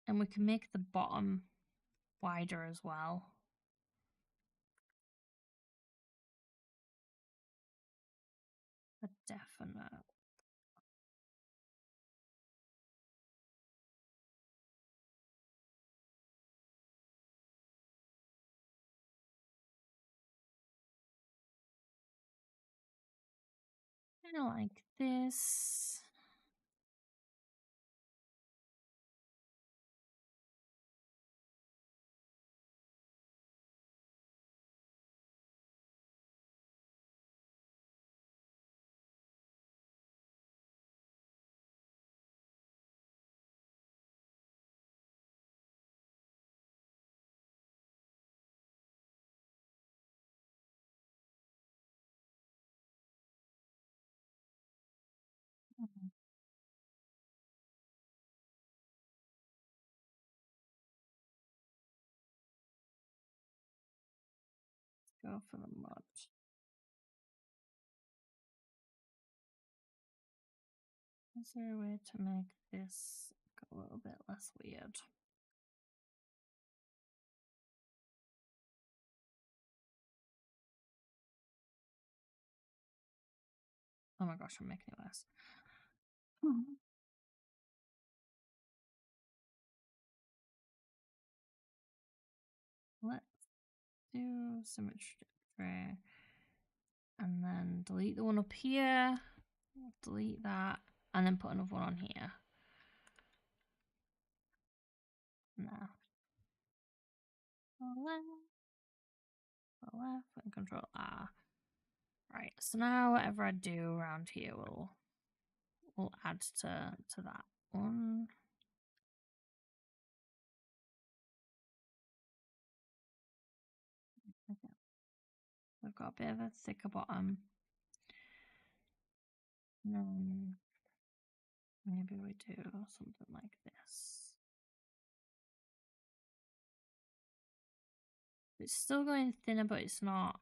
and we can make the bottom wider as well. A definite. Kind of like this. Mhm. Go for the mud. Is there a way to make this a little bit less weird? Oh my gosh, I'm making it worse. Let's do symmetry. And then delete the one up here. Delete that. And then put another one on here. Now. Left and Control R. Right, so now whatever I do around here will add to that one. Okay. We've got a bit of a thicker bottom. Maybe we do something like this. It's still going thinner, but it's not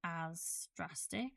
as drastic.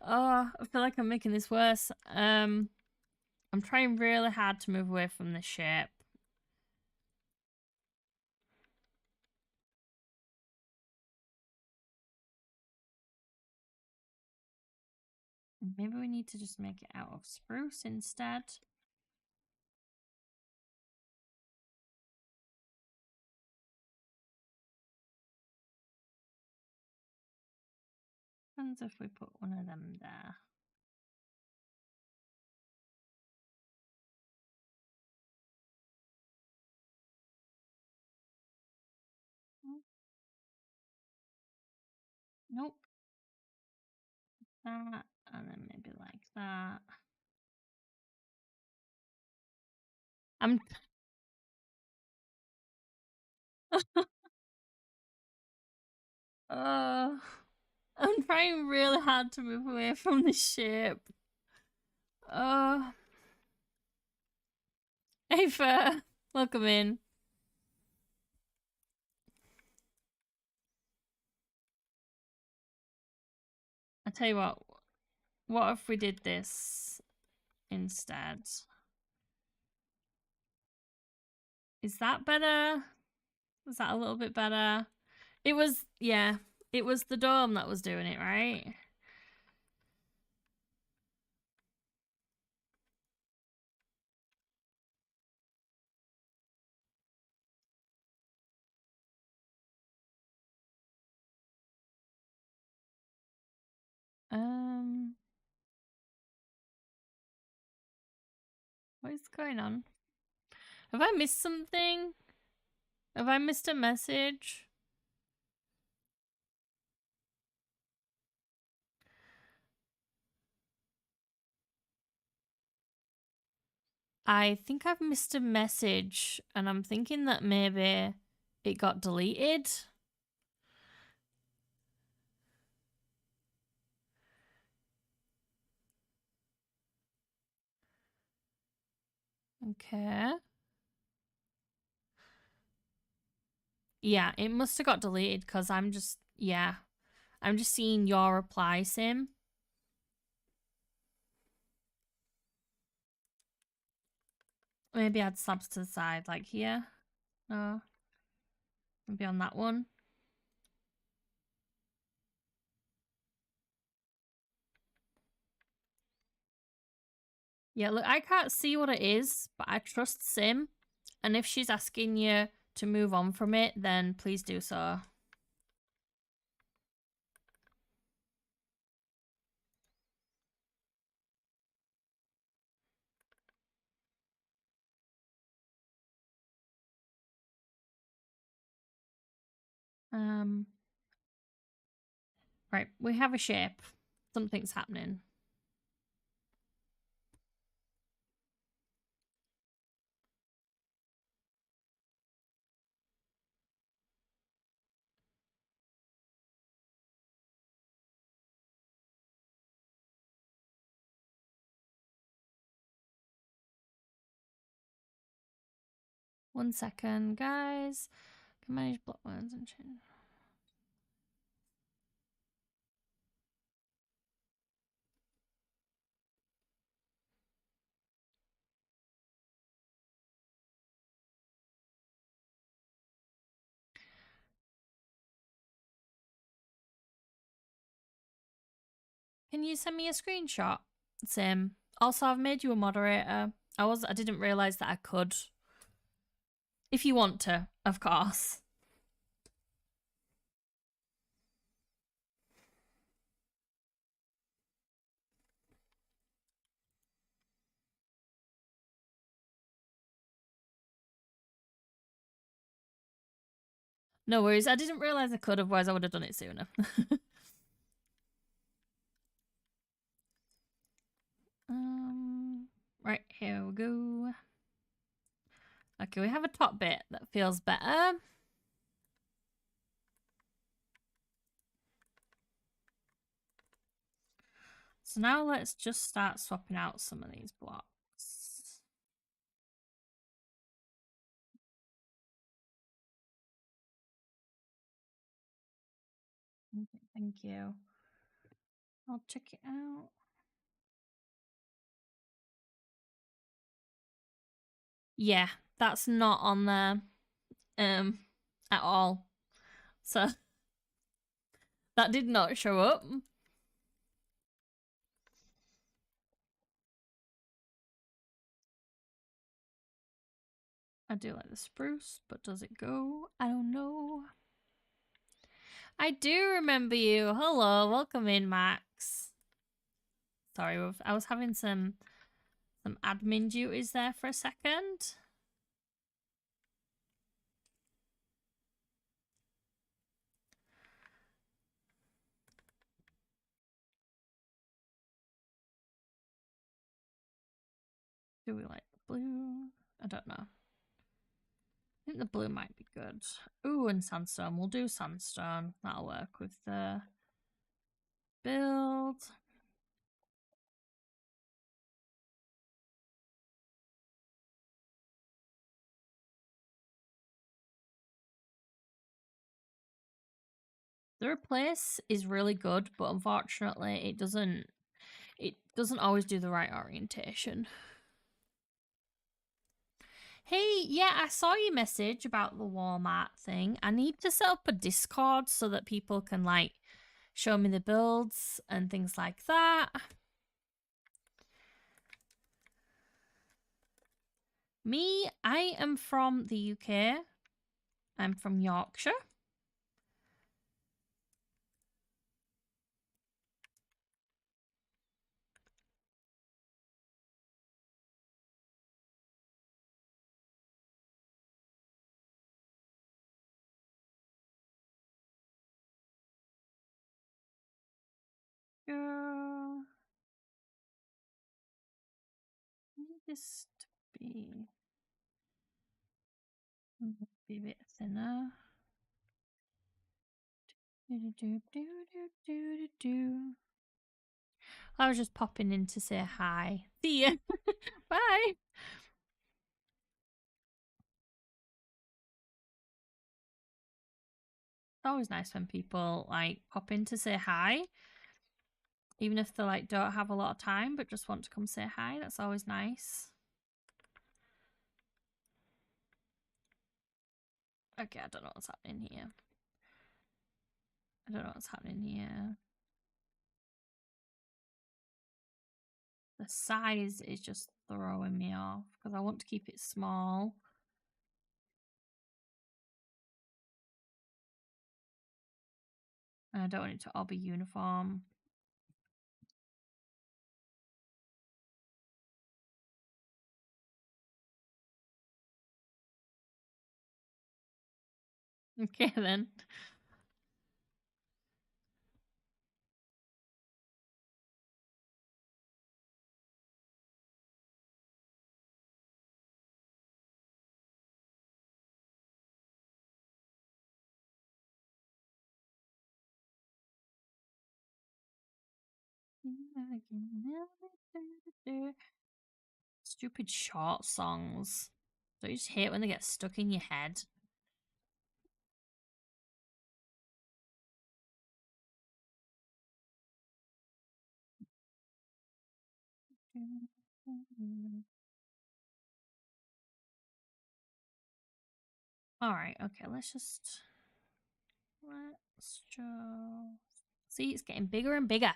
Oh, I feel like I'm making this worse. I'm trying really hard to move away from the shape. Maybe we need to just make it out of spruce instead. Depends if we put one of them there. Nope. That, and then maybe like that. I'm uh I'm trying really hard to move away from the shape. Hey Fur, welcome in. I tell you what if we did this instead? Is that better? Is that a little bit better? It was, yeah, it was the dome that was doing it, right? What is going on? Have I missed something? Have I missed a message? I think I've missed a message, and I'm thinking that maybe it got deleted. Okay. Yeah, it must have got deleted because I'm just seeing your reply, Sim. Maybe add slabs to the side, like here. No. Maybe on that one. Yeah, look, I can't see what it is, but I trust Sim. And if she's asking you to move on from it, then please do so. Right, we have a shape. Something's happening. One second, guys. Can manage block lines and change. Can you send me a screenshot, Sim? Also, I've made you a moderator. I didn't realize that I could. If you want to, of course. No worries. I didn't realize I could, otherwise I would have done it sooner. Right, here we go. Okay, we have a top bit that feels better. So now let's just start swapping out some of these blocks. Okay, thank you. I'll check it out. Yeah, that's not on there at all. So that did not show up. I do like the spruce, but does it go? I don't know. I do remember you. Hello, welcome in, Max. Sorry, I was having some admin duties there for a second. Do we like the blue? I don't know. I think the blue might be good. Ooh, and sandstone. We'll do sandstone. That'll work with the build. The replace is really good, but unfortunately it doesn't always do the right orientation. Hey, yeah, I saw your message about the Walmart thing. I need to set up a Discord so that people can like show me the builds and things like that. Me, I am from the UK. I'm from Yorkshire. Girl. I need this to be a bit thinner. I was just popping in to say hi. See ya. Bye. It's always nice when people like pop in to say hi, even if they like don't have a lot of time but just want to come say hi. That's always nice. Okay, I don't know what's happening here. I don't know what's happening here. The size is just throwing me off because I want to keep it small. And I don't want it to all be uniform. Okay, then. Stupid short songs. Don't you just hate when they get stuck in your head? Alright, okay, let's just see, it's getting bigger and bigger.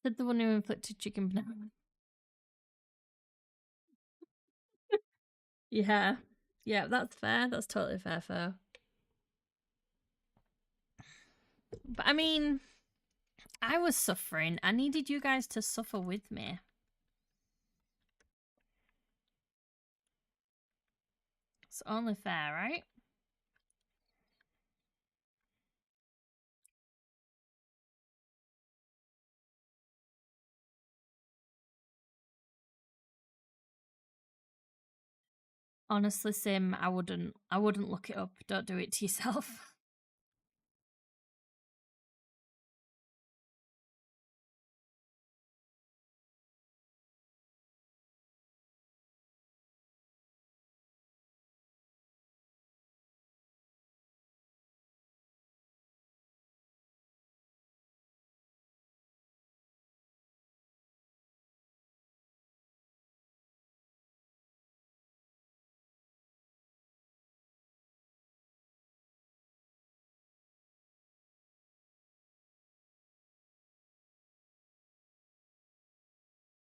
Said the one who inflicted chicken banana. Yeah. Yeah, that's fair. That's totally fair. But I mean, I was suffering. I needed you guys to suffer with me. It's only fair, right? Honestly, Sim, I wouldn't look it up. Don't do it to yourself.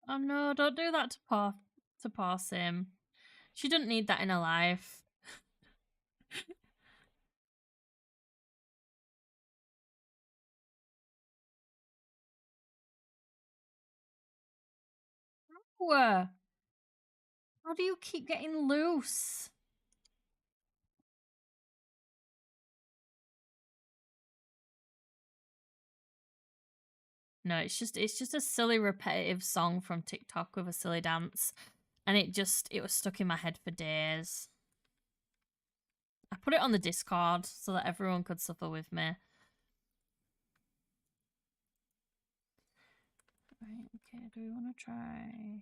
Oh no, don't do that to poor Sim. She doesn't need that in her life. How do you keep getting loose? No, it's just a silly repetitive song from TikTok with a silly dance, and it was stuck in my head for days. I put it on the Discord so that everyone could suffer with me. Right, okay, do we want to try?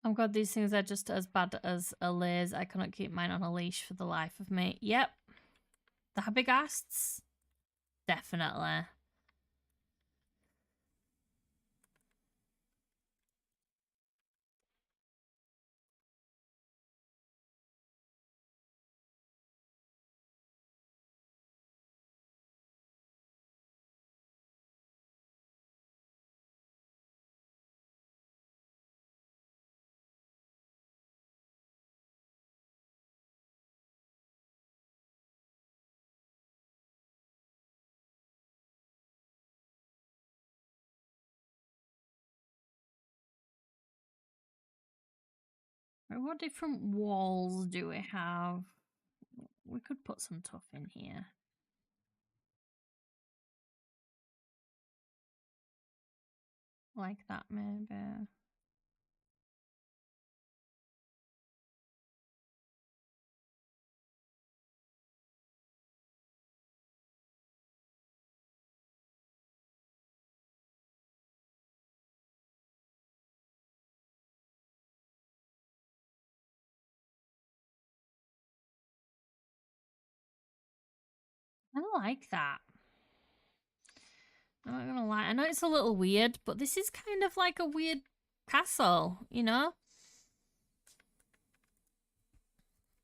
Oh god, these things are just as bad as a laze. I cannot keep mine on a leash for the life of me. Yep. The Habigasts? Definitely. What different walls do we have? We could put some tuff in here. Like that, maybe. I don't like that. I'm not gonna lie. I know it's a little weird, but this is kind of like a weird castle, you know?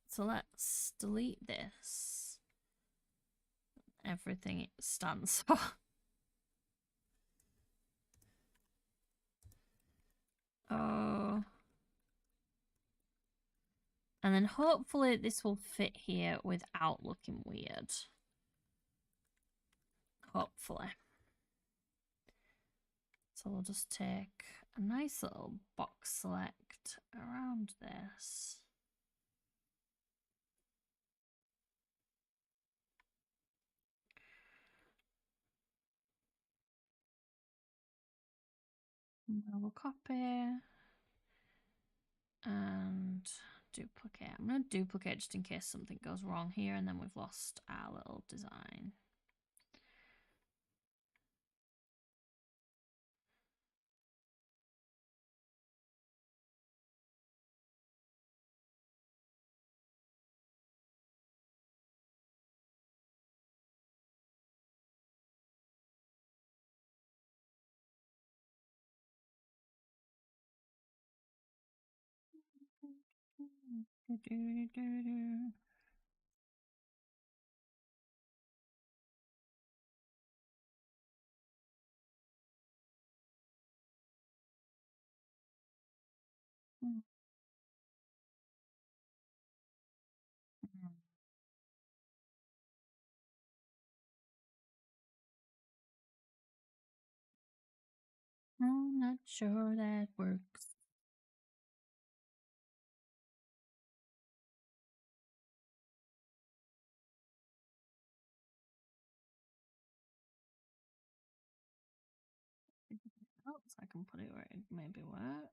So let's delete this. Everything it stands for. Oh. And then hopefully this will fit here without looking weird. Hopefully. So we'll just take a nice little box select around this. Now we'll copy and duplicate. I'm going to duplicate just in case something goes wrong here and then we've lost our little design. I'm not sure that works. Else I can put it where it maybe work.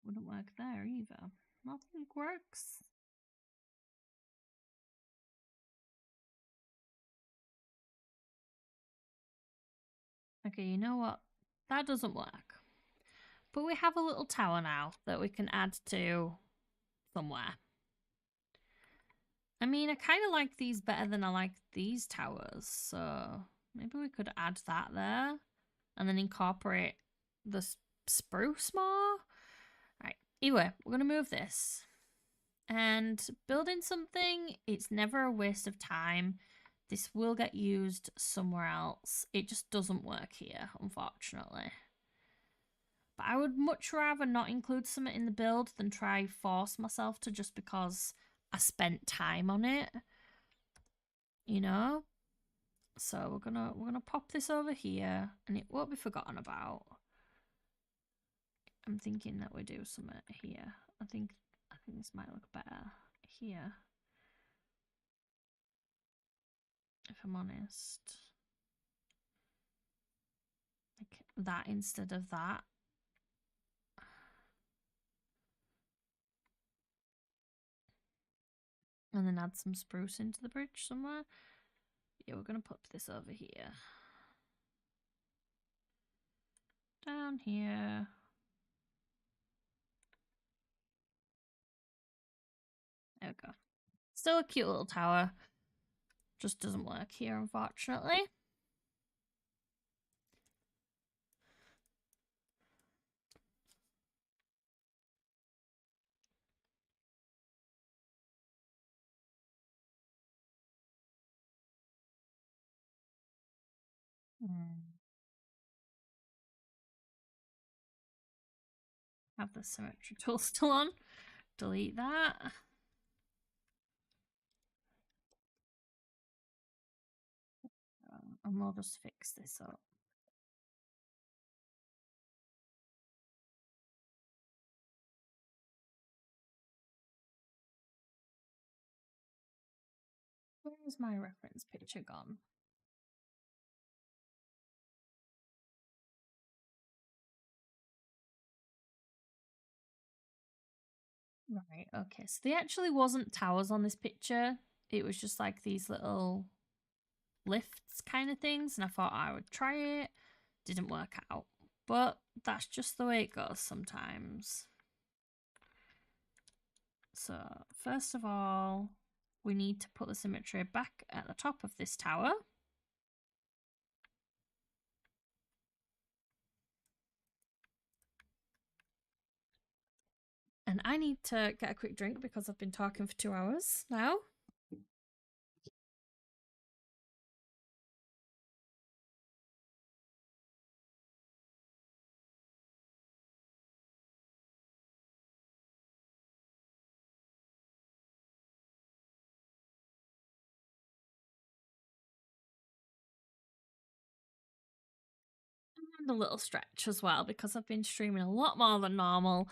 Wouldn't work there either. Nothing works. Okay, you know what? That doesn't work. But we have a little tower now that we can add to somewhere. I mean, I kind of like these better than I like these towers. So maybe we could add that there and then incorporate the spruce more. Right. Anyway, we're going to move this. And building something, it's never a waste of time. This will get used somewhere else. It just doesn't work here, unfortunately. But I would much rather not include something in the build than try force myself to just because I spent time on it. You know? So we're gonna pop this over here and it won't be forgotten about. I'm thinking that we do something here. I think this might look better here. If I'm honest. Like that instead of that. And then add some spruce into the bridge somewhere. Yeah, we're going to put this over here. Down here. There we go. Still a cute little tower. Just doesn't work here, unfortunately. Have the symmetry tool still on. Delete that. And we'll just fix this up. Where's my reference picture gone? Right, okay. So there actually wasn't towers on this picture. It was just like these little lifts kind of things. And I thought I would try it. Didn't work out. But that's just the way it goes sometimes. So first of all, we need to put the symmetry back at the top of this tower. And I need to get a quick drink because I've been talking for 2 hours now. And a little stretch as well because I've been streaming a lot more than normal.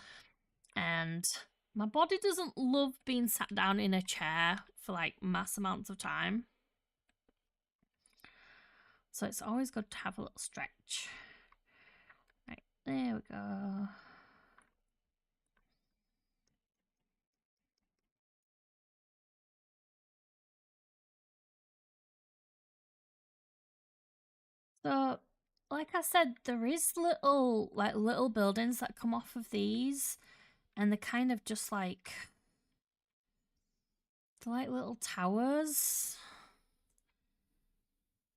And my body doesn't love being sat down in a chair for like mass amounts of time. So it's always good to have a little stretch. Right, there we go. So, like I said, there is little buildings that come off of these, and they're kind of just like they're like little towers.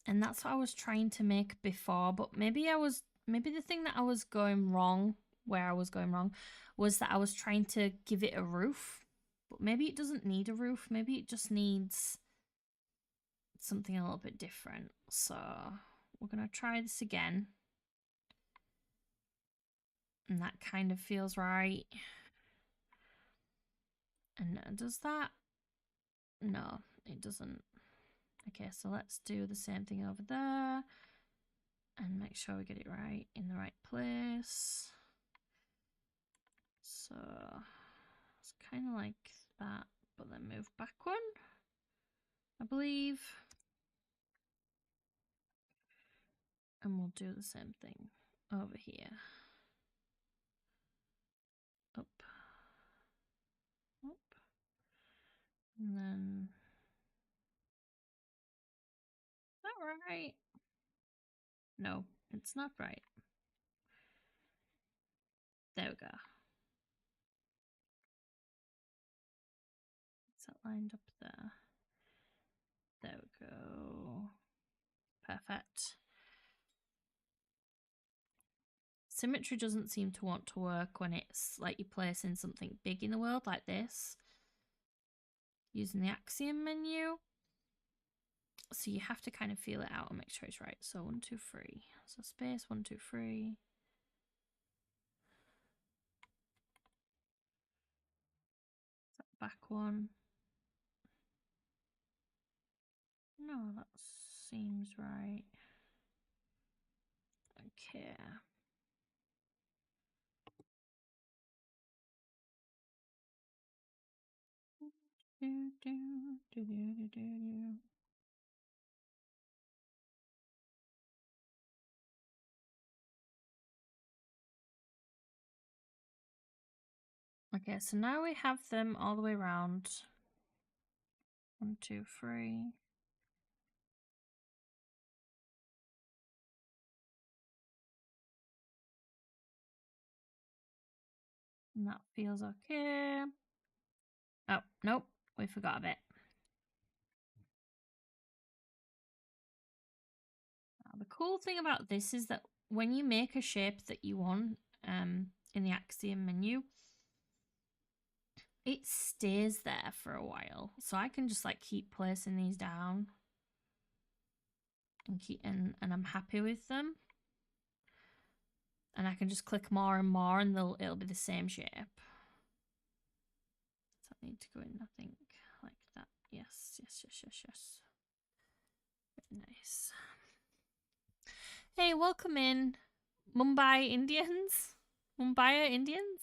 And that's what I was trying to make before, but maybe the thing that I was going wrong, where I was going wrong, was that I was trying to give it a roof. But maybe it doesn't need a roof, maybe it just needs something a little bit different. So we're gonna try this again. And that kind of feels right. And does that? No, it doesn't. Okay, so let's do the same thing over there and make sure we get it right in the right place. So it's kind of like that, but then move back one, I believe. And we'll do the same thing over here. Up. Up. And then... Is that right? No, it's not right. There we go. Is that lined up there? There we go. Perfect. Symmetry doesn't seem to want to work when it's like you're placing something big in the world like this. Using the Axiom menu. So you have to kind of feel it out and make sure it's right. So 1, 2, 3. So space 1, 2, 3. Back one. No, that seems right. Okay. Okay, so now we have them all the way around. 1, 2, 3. And that feels okay. Oh, nope, we forgot a bit. Now, the cool thing about this is that when you make a shape that you want in the Axiom menu, it stays there for a while. So I can just like keep placing these down and and I'm happy with them. And I can just click more and more and it'll be the same shape. So I need to go in, I think, like that. Yes, yes, yes, yes, yes. Very nice. Hey, welcome in, Mumbai Indians. Mumbai Indians.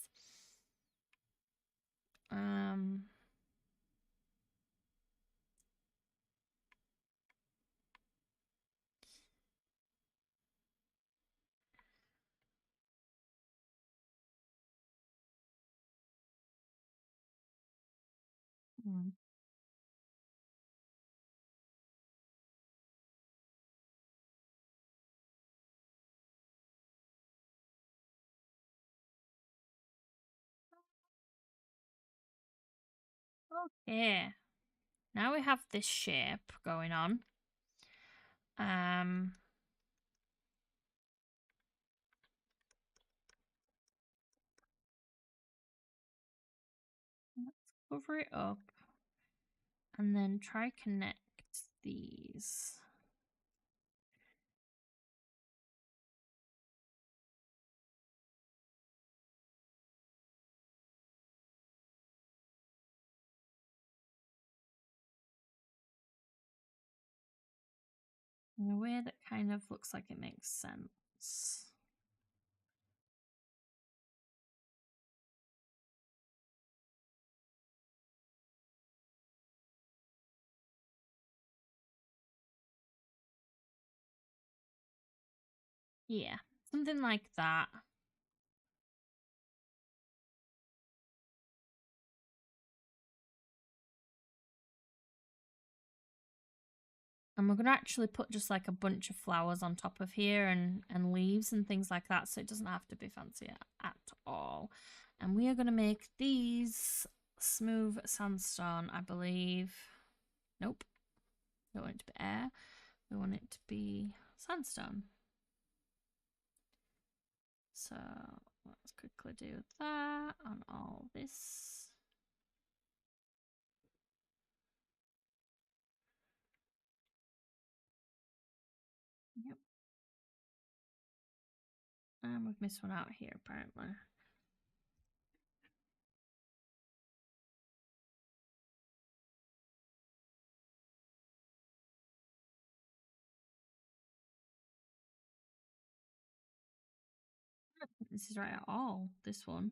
Okay. Now we have this shape going on. Let's cover it up and then try connect these. In a way that kind of looks like it makes sense. Yeah, something like that. And we're going to actually put just like a bunch of flowers on top of here and leaves and things like that. So it doesn't have to be fancy at all. And we are going to make these smooth sandstone, I believe. Nope. We don't want it to be air. We want it to be sandstone. So let's quickly do that on all this. Yep. And we've missed one out here, apparently. This is right at all, this one.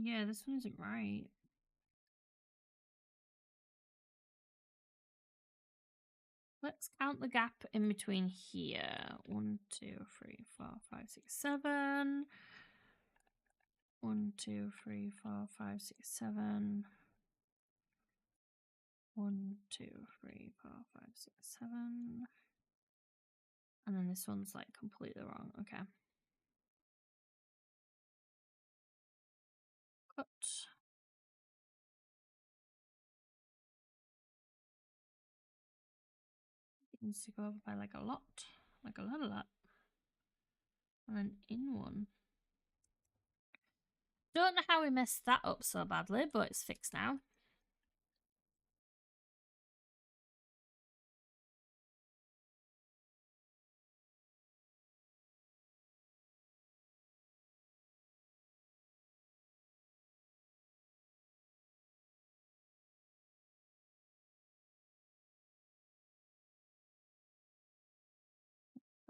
Yeah, this one isn't right. Let's count the gap in between here. 1, 2, 3, 4, 5, 6, 7. 1, 2, 3, 4, 5, 6, 7. 1, 2, 3, 4, 5, 6, 7. And then this one's like completely wrong. Okay. Cut. It needs to go over by like a lot. Like a lot. And then in one. Don't know how we messed that up so badly, but it's fixed now.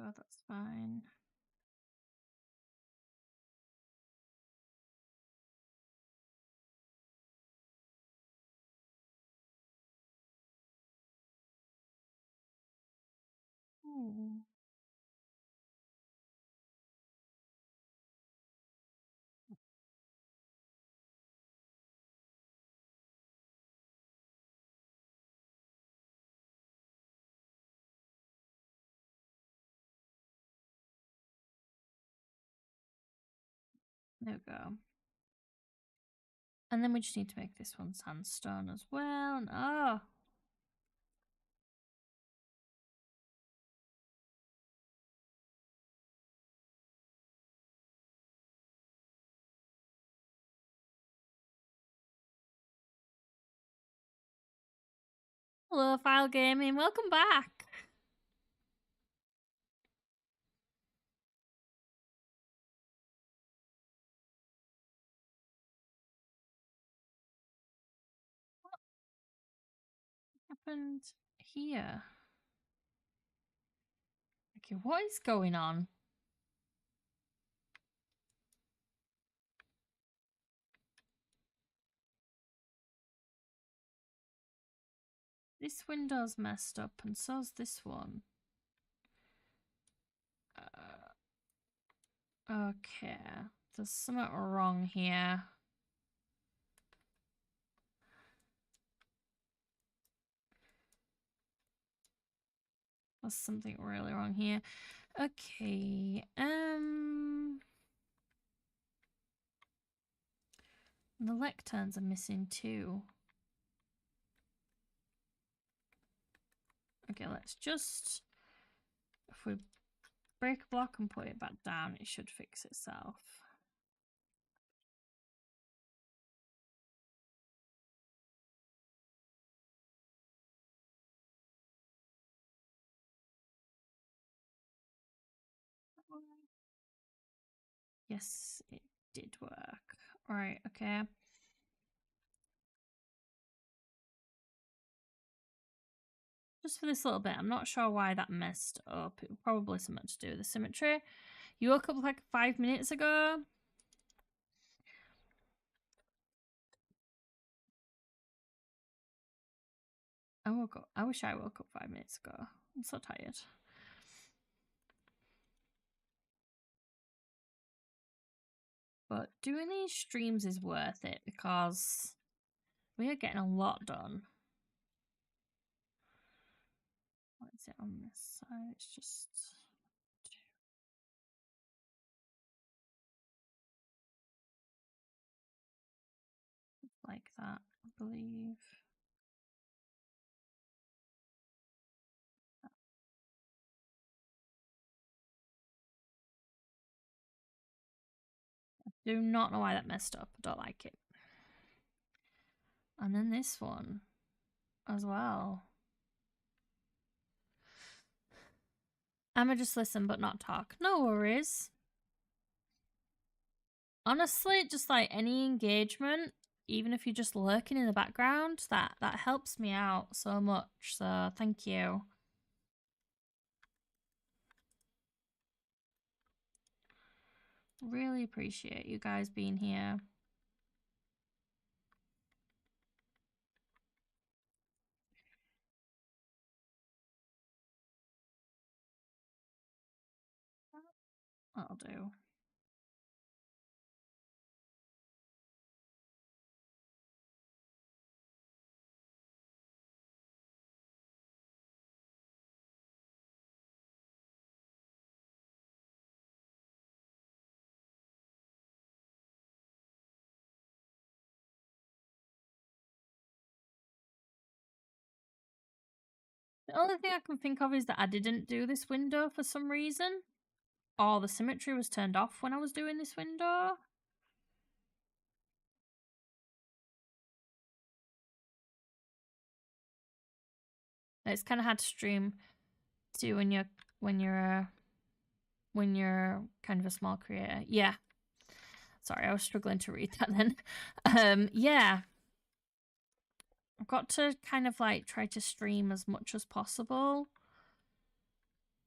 Oh, that's fine. Ooh. There we go. And then we just need to make this one sandstone as well. And oh, hello, File Gaming. Welcome back. What happened here? Okay, what is going on? This window's messed up, and so's this one. Okay, there's something wrong here. There's something really wrong here. Okay, the lecterns are missing too. Okay, let's just, if we break a block and put it back down, it should fix itself. Yes, it did work. All right, okay. Just for this little bit, I'm not sure why that messed up. It was probably something to do with the symmetry. You woke up like 5 minutes ago. I wish I woke up 5 minutes ago. I'm so tired. But doing these streams is worth it because we are getting a lot done. What is it on this side? It's just like that, I believe. I do not know why that messed up. I don't like it. And then this one as well. I'ma just listen but not talk. No worries. Honestly, just like any engagement, even if you're just lurking in the background, that helps me out so much. So thank you. Really appreciate you guys being here. That'll do. The only thing I can think of is that I didn't do this window for some reason. Or the symmetry was turned off when I was doing this window. It's kind of hard to stream too when you're kind of a small creator. Yeah. Sorry, I was struggling to read that then. Yeah. I've got to kind of like try to stream as much as possible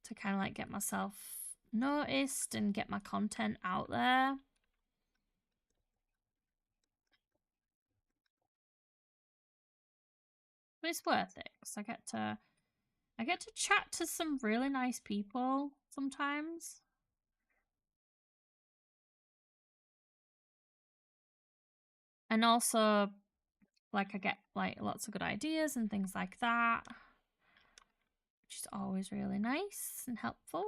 to kind of like get myself noticed and get my content out there. But it's worth it because I get to chat to some really nice people sometimes. And also, like, I get like lots of good ideas and things like that, which is always really nice and helpful.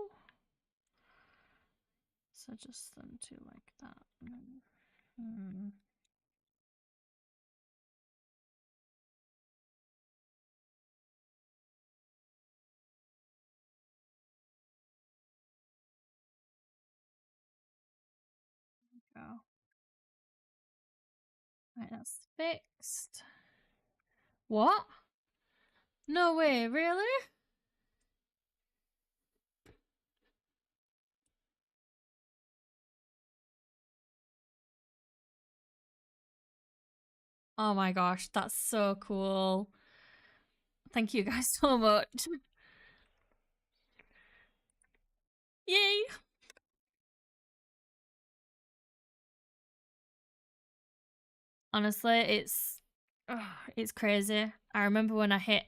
So just them two like that. Go. Right, that's fixed. What? No way, really? Oh my gosh, that's so cool. Thank you guys so much. Yay! Honestly, it's crazy. I remember when I hit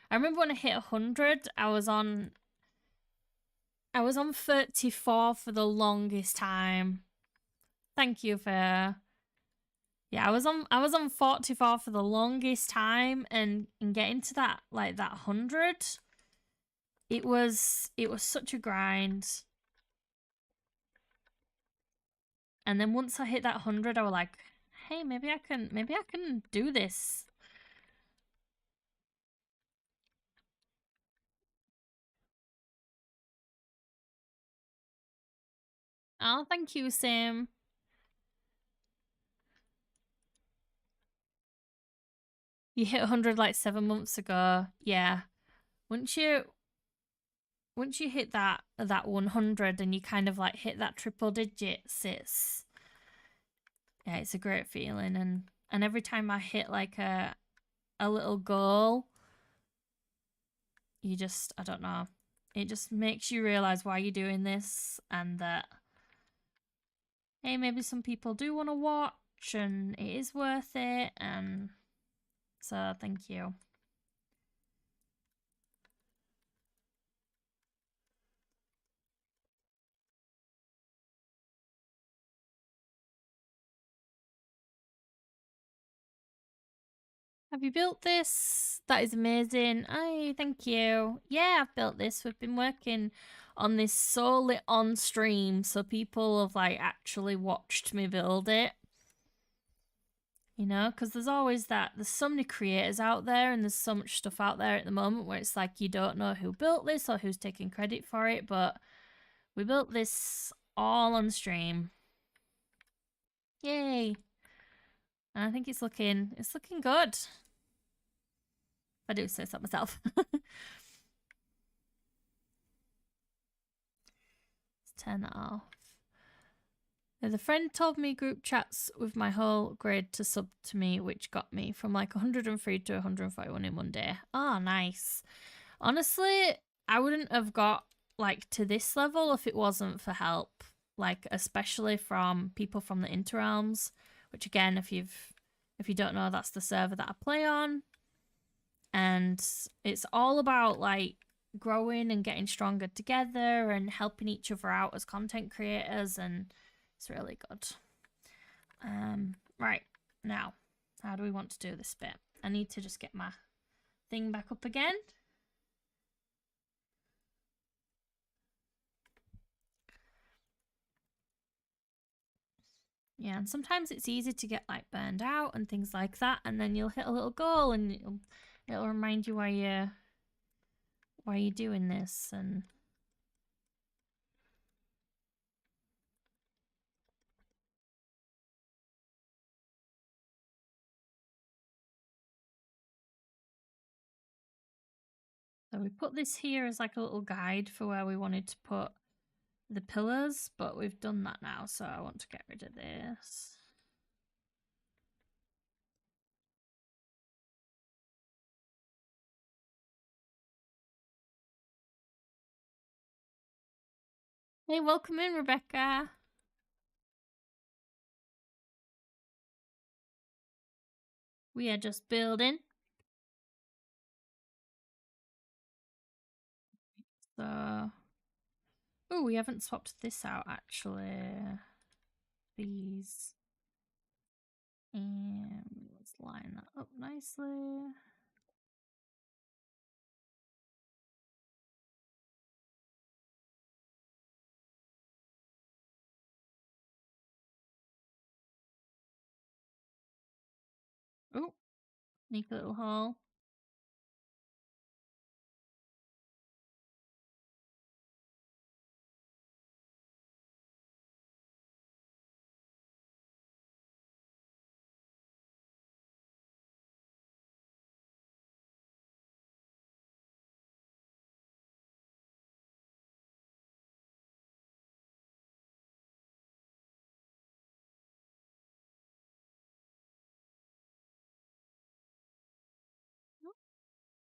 100, I was on I was on 34 for the longest time. Thank you for. Yeah, I was on 44 for the longest time, and getting to that, like, that 100, it was such a grind. And then once I hit that 100, I was like, hey, maybe I can do this. Oh, thank you, Sim. You hit 100 like 7 months ago. Yeah. Once you once you hit that 100 and you kind of like hit that triple digits, it's a great feeling. And every time I hit like a little goal, you just, I don't know, it just makes you realize why you're doing this, and that, hey, maybe some people do want to watch and it is worth it. And so thank you. Have you built this? That is amazing. Hey, thank you. Yeah, I've built this. We've been working on this solely on stream, so people have like actually watched me build it. You know, because there's so many creators out there, and there's so much stuff out there at the moment where it's like you don't know who built this or who's taking credit for it, but we built this all on stream. Yay. And I think it's looking good. I do say so myself. Let's turn that off. The friend told me group chats with my whole grade to sub to me, which got me from like 103 to 141 in one day. Oh, nice. Honestly, I wouldn't have got like to this level if it wasn't for help, like especially from people from the Interrealms, which again, if you don't know, that's the server that I play on. And it's all about like growing and getting stronger together and helping each other out as content creators, and it's really good. Right, now, how do we want to do this bit? I need to just get my thing back up again. Yeah, and sometimes it's easy to get like burned out and things like that, and then you'll hit a little goal and it'll remind you why you're doing this. And so we put this here as like a little guide for where we wanted to put the pillars, but we've done that now, so I want to get rid of this. Hey, welcome in, Rebecca. We are just building. So, oh, we haven't swapped this out actually. These. And let's line that up nicely. Oh, sneak a little hole.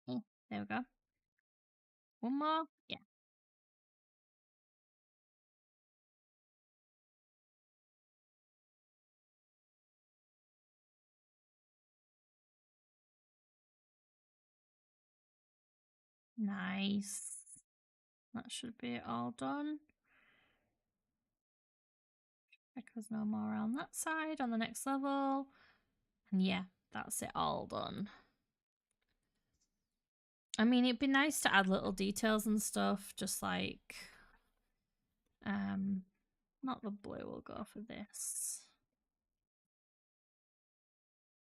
Oh, there we go. One more. Yeah. Nice. That should be all done. Because no more around that side on the next level. And yeah, that's it all done. I mean, it'd be nice to add little details and stuff, just like not the blue, we'll go for this.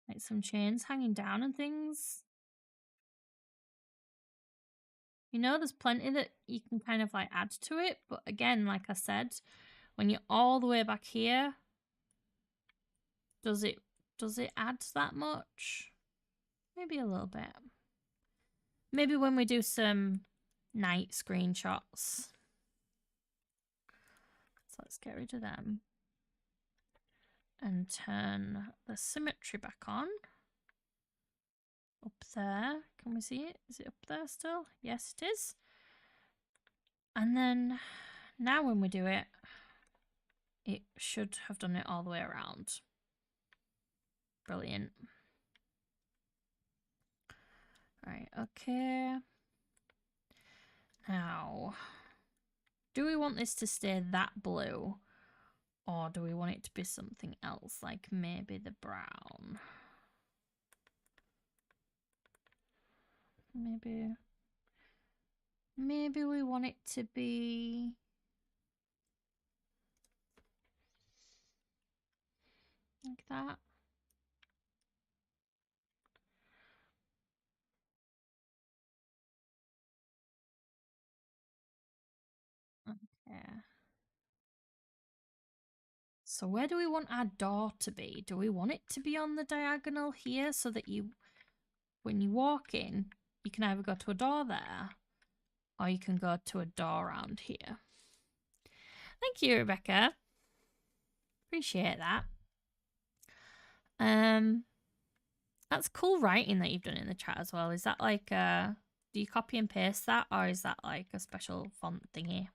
Like some chains hanging down and things. You know, there's plenty that you can kind of like add to it, but again, like I said, when you're all the way back here, does it add that much? Maybe a little bit. Maybe when we do some night screenshots. So let's get rid of them. And turn the symmetry back on. Up there. Can we see it? Is it up there still? Yes, it is. And then now when we do it, it should have done it all the way around. Brilliant. Right, okay. Now, do we want this to stay that blue? Or do we want it to be something else, like maybe the brown? Maybe we want it to be like that. Okay. So where do we want our door to be? Do we want it to be on the diagonal here so that you, when you walk in, you can either go to a door there or you can go to a door around here? Thank you, Rebecca. Appreciate that. That's cool writing that you've done in the chat as well. Is that like do you copy and paste that, or is that like a special font thingy?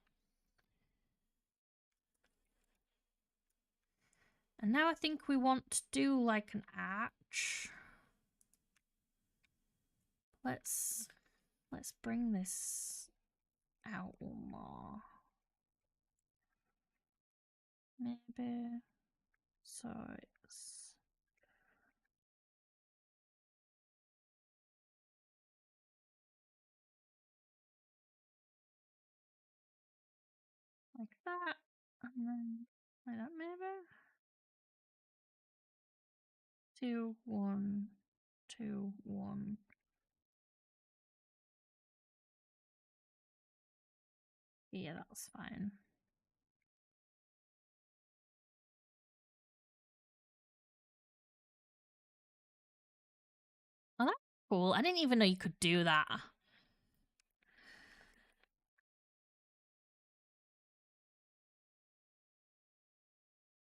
And now I think we want to do like an arch. Let's bring this out more. Maybe so it's like that, and then like that maybe. 2, 1, 2, 1. Yeah, that's fine. Oh, that's cool. I didn't even know you could do that.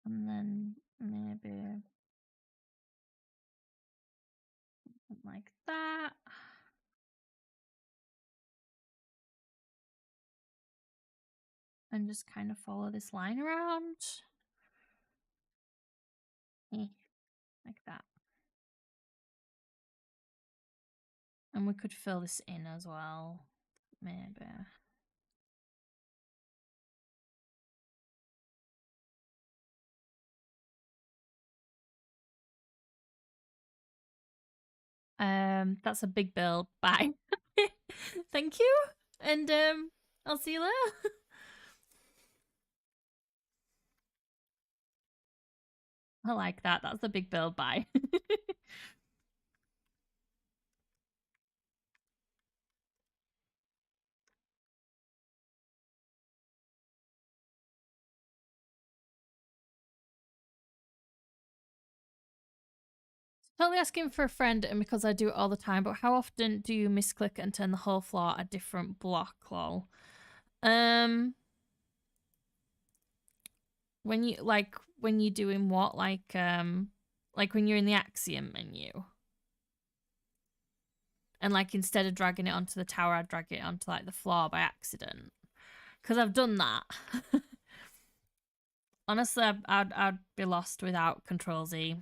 And then maybe like that. And just kind of follow this line around. Like that. And we could fill this in as well. Maybe. That's a big bill. Bye. Thank you. And I'll see you later. I like that. That's the big bill. Bye. Totally asking for a friend, and because I do it all the time, but how often do you misclick and turn the whole floor a different block, lol? When you're doing what, like when you're in the Axiom menu. And like instead of dragging it onto the tower, I'd drag it onto like the floor by accident. Because I've done that. Honestly, I'd be lost without Control Z.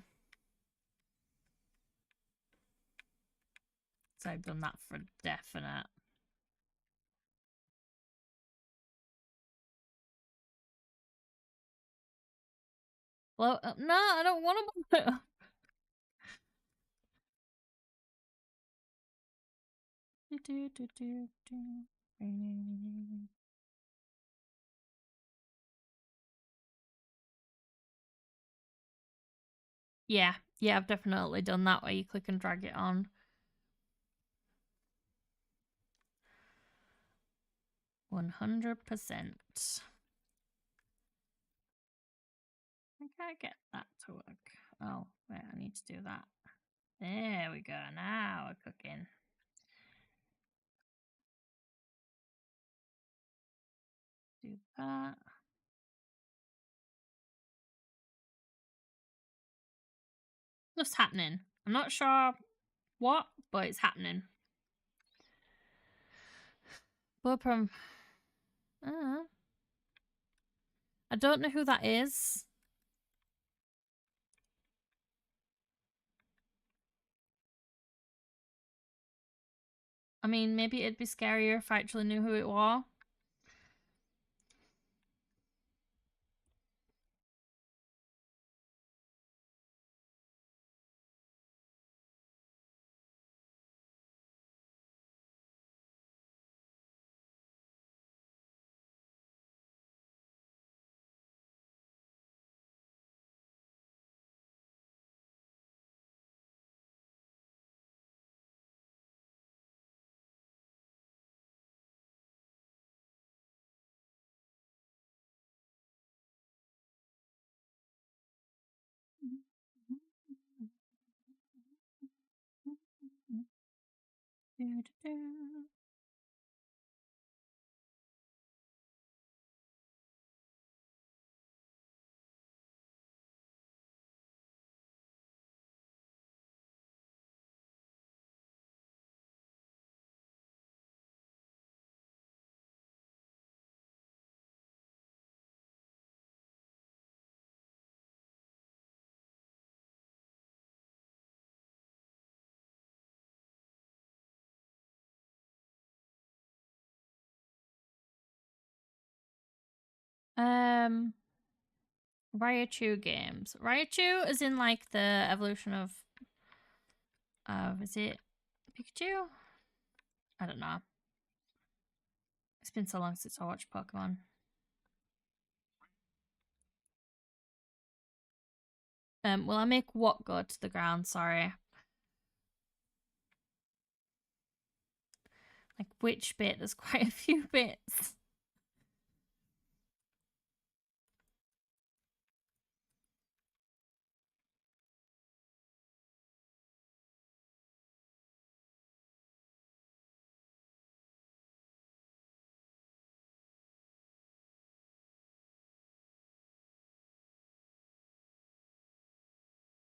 So I've done that for definite. blow it up. No, I don't want to blow it up. Yeah, I've definitely done that where you click and drag it on. 100%. I can't get that to work. Oh, wait, I need to do that. There we go. Now we're cooking. Do that. Just happening. I'm not sure what, but it's happening. But I don't know who that is. I mean, maybe it'd be scarier if I actually knew who it was. Raichu games. Raichu is in like the evolution of is it Pikachu? I don't know. It's been so long since I watched Pokemon. Will I make what go to the ground? Sorry. Like which bit? There's quite a few bits.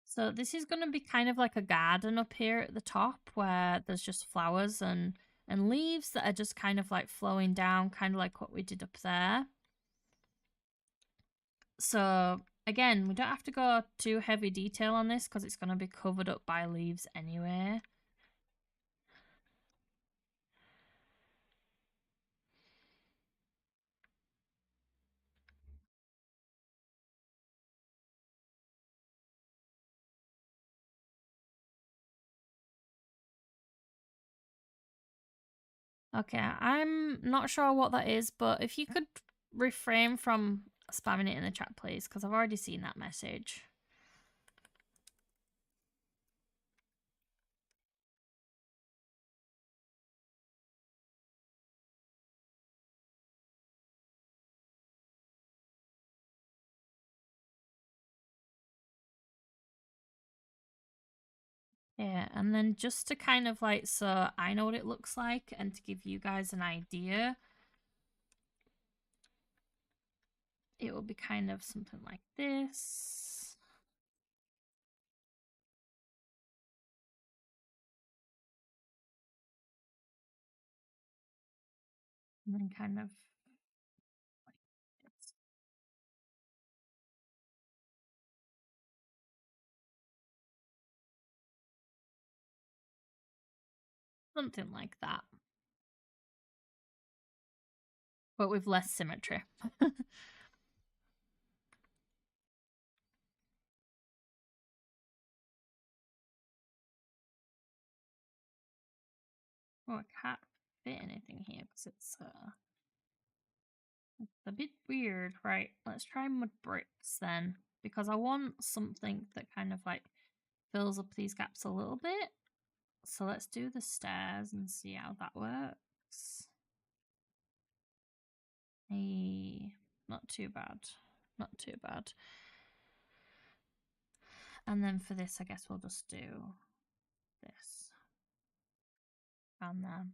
So this is going to be kind of like a garden up here at the top where there's just flowers and leaves that are just kind of like flowing down, kind of like what we did up there. So again, we don't have to go too heavy detail on this because it's going to be covered up by leaves anyway. Okay, I'm not sure what that is, but if you could refrain from spamming it in the chat, please, because I've already seen that message. Yeah, and then just to kind of like, so I know what it looks like and to give you guys an idea, it will be kind of something like this. And then kind of like this. Something like that. But with less symmetry. Oh, I can't fit anything here because it's a bit weird. Right, let's try mud bricks then, because I want something that kind of like fills up these gaps a little bit. So let's do the stairs and see how that works. Hey, not too bad. Not too bad. And then for this, I guess we'll just do this. And then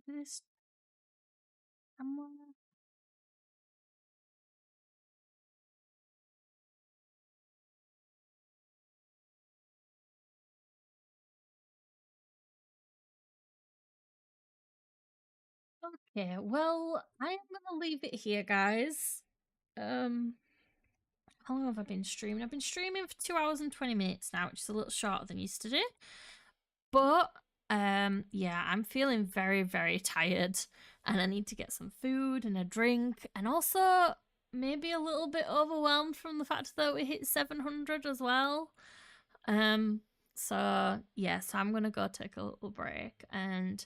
this somewhere. Okay, well, I'm gonna leave it here, guys. How long have I been streaming? I've been streaming for 2 hours and 20 minutes now, which is a little shorter than yesterday. But yeah, I'm feeling very, very tired, and I need to get some food and a drink, and also maybe a little bit overwhelmed from the fact that we hit 700 as well. So yes, I'm gonna go take a little break, and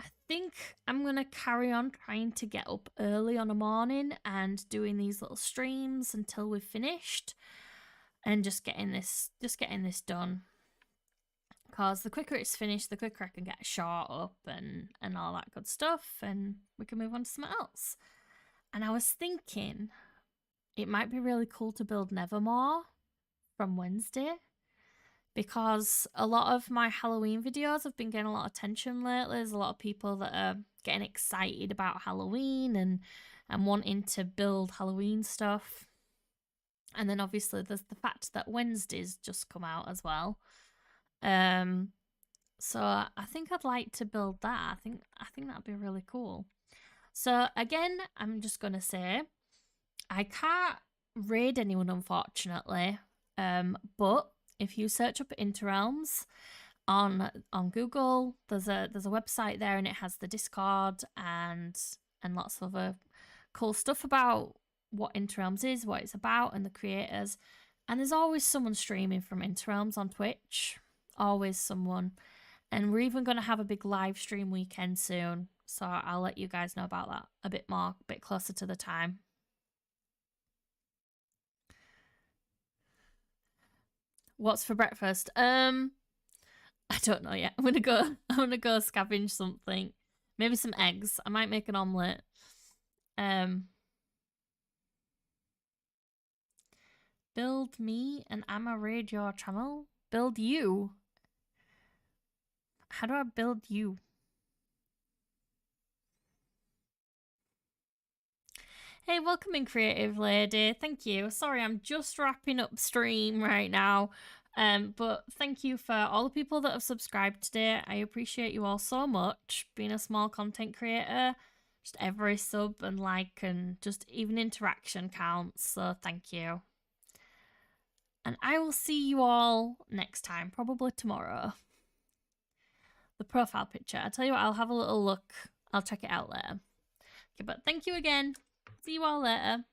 I think I'm gonna carry on trying to get up early on a morning and doing these little streams until we've finished, and just getting this done. Because the quicker it's finished, the quicker I can get a shot up and all that good stuff, and we can move on to something else. And I was thinking it might be really cool to build Nevermore from Wednesday, because a lot of my Halloween videos have been getting a lot of attention lately. There's a lot of people that are getting excited about Halloween and wanting to build Halloween stuff. And then obviously there's the fact that Wednesday's just come out as well. So I think I'd like to build that. I think that'd be really cool. So again, I'm just gonna say I can't raid anyone, unfortunately. But if you search up Interrealms on Google, there's a website there, and it has the Discord and lots of other cool stuff about what Interrealms is, what it's about, and the creators. And there's always someone streaming from Interrealms on Twitch. Always someone. And we're even going to have a big live stream weekend soon. So I'll let you guys know about that a bit more, a bit closer to the time. What's for breakfast? I don't know yet. I'm gonna go scavenge something. Maybe some eggs. I might make an omelette. Build me and I'ma raid your channel. Build you. How do I build you? Hey, welcome in, Creative Lady. Thank you. Sorry, I'm just wrapping up stream right now. But thank you for all the people that have subscribed today. I appreciate you all so much. Being a small content creator, just every sub and like and just even interaction counts. So thank you. And I will see you all next time, probably tomorrow. The profile picture. I'll tell you what, I'll have a little look. I'll check it out later. Okay, but thank you again. See you all later.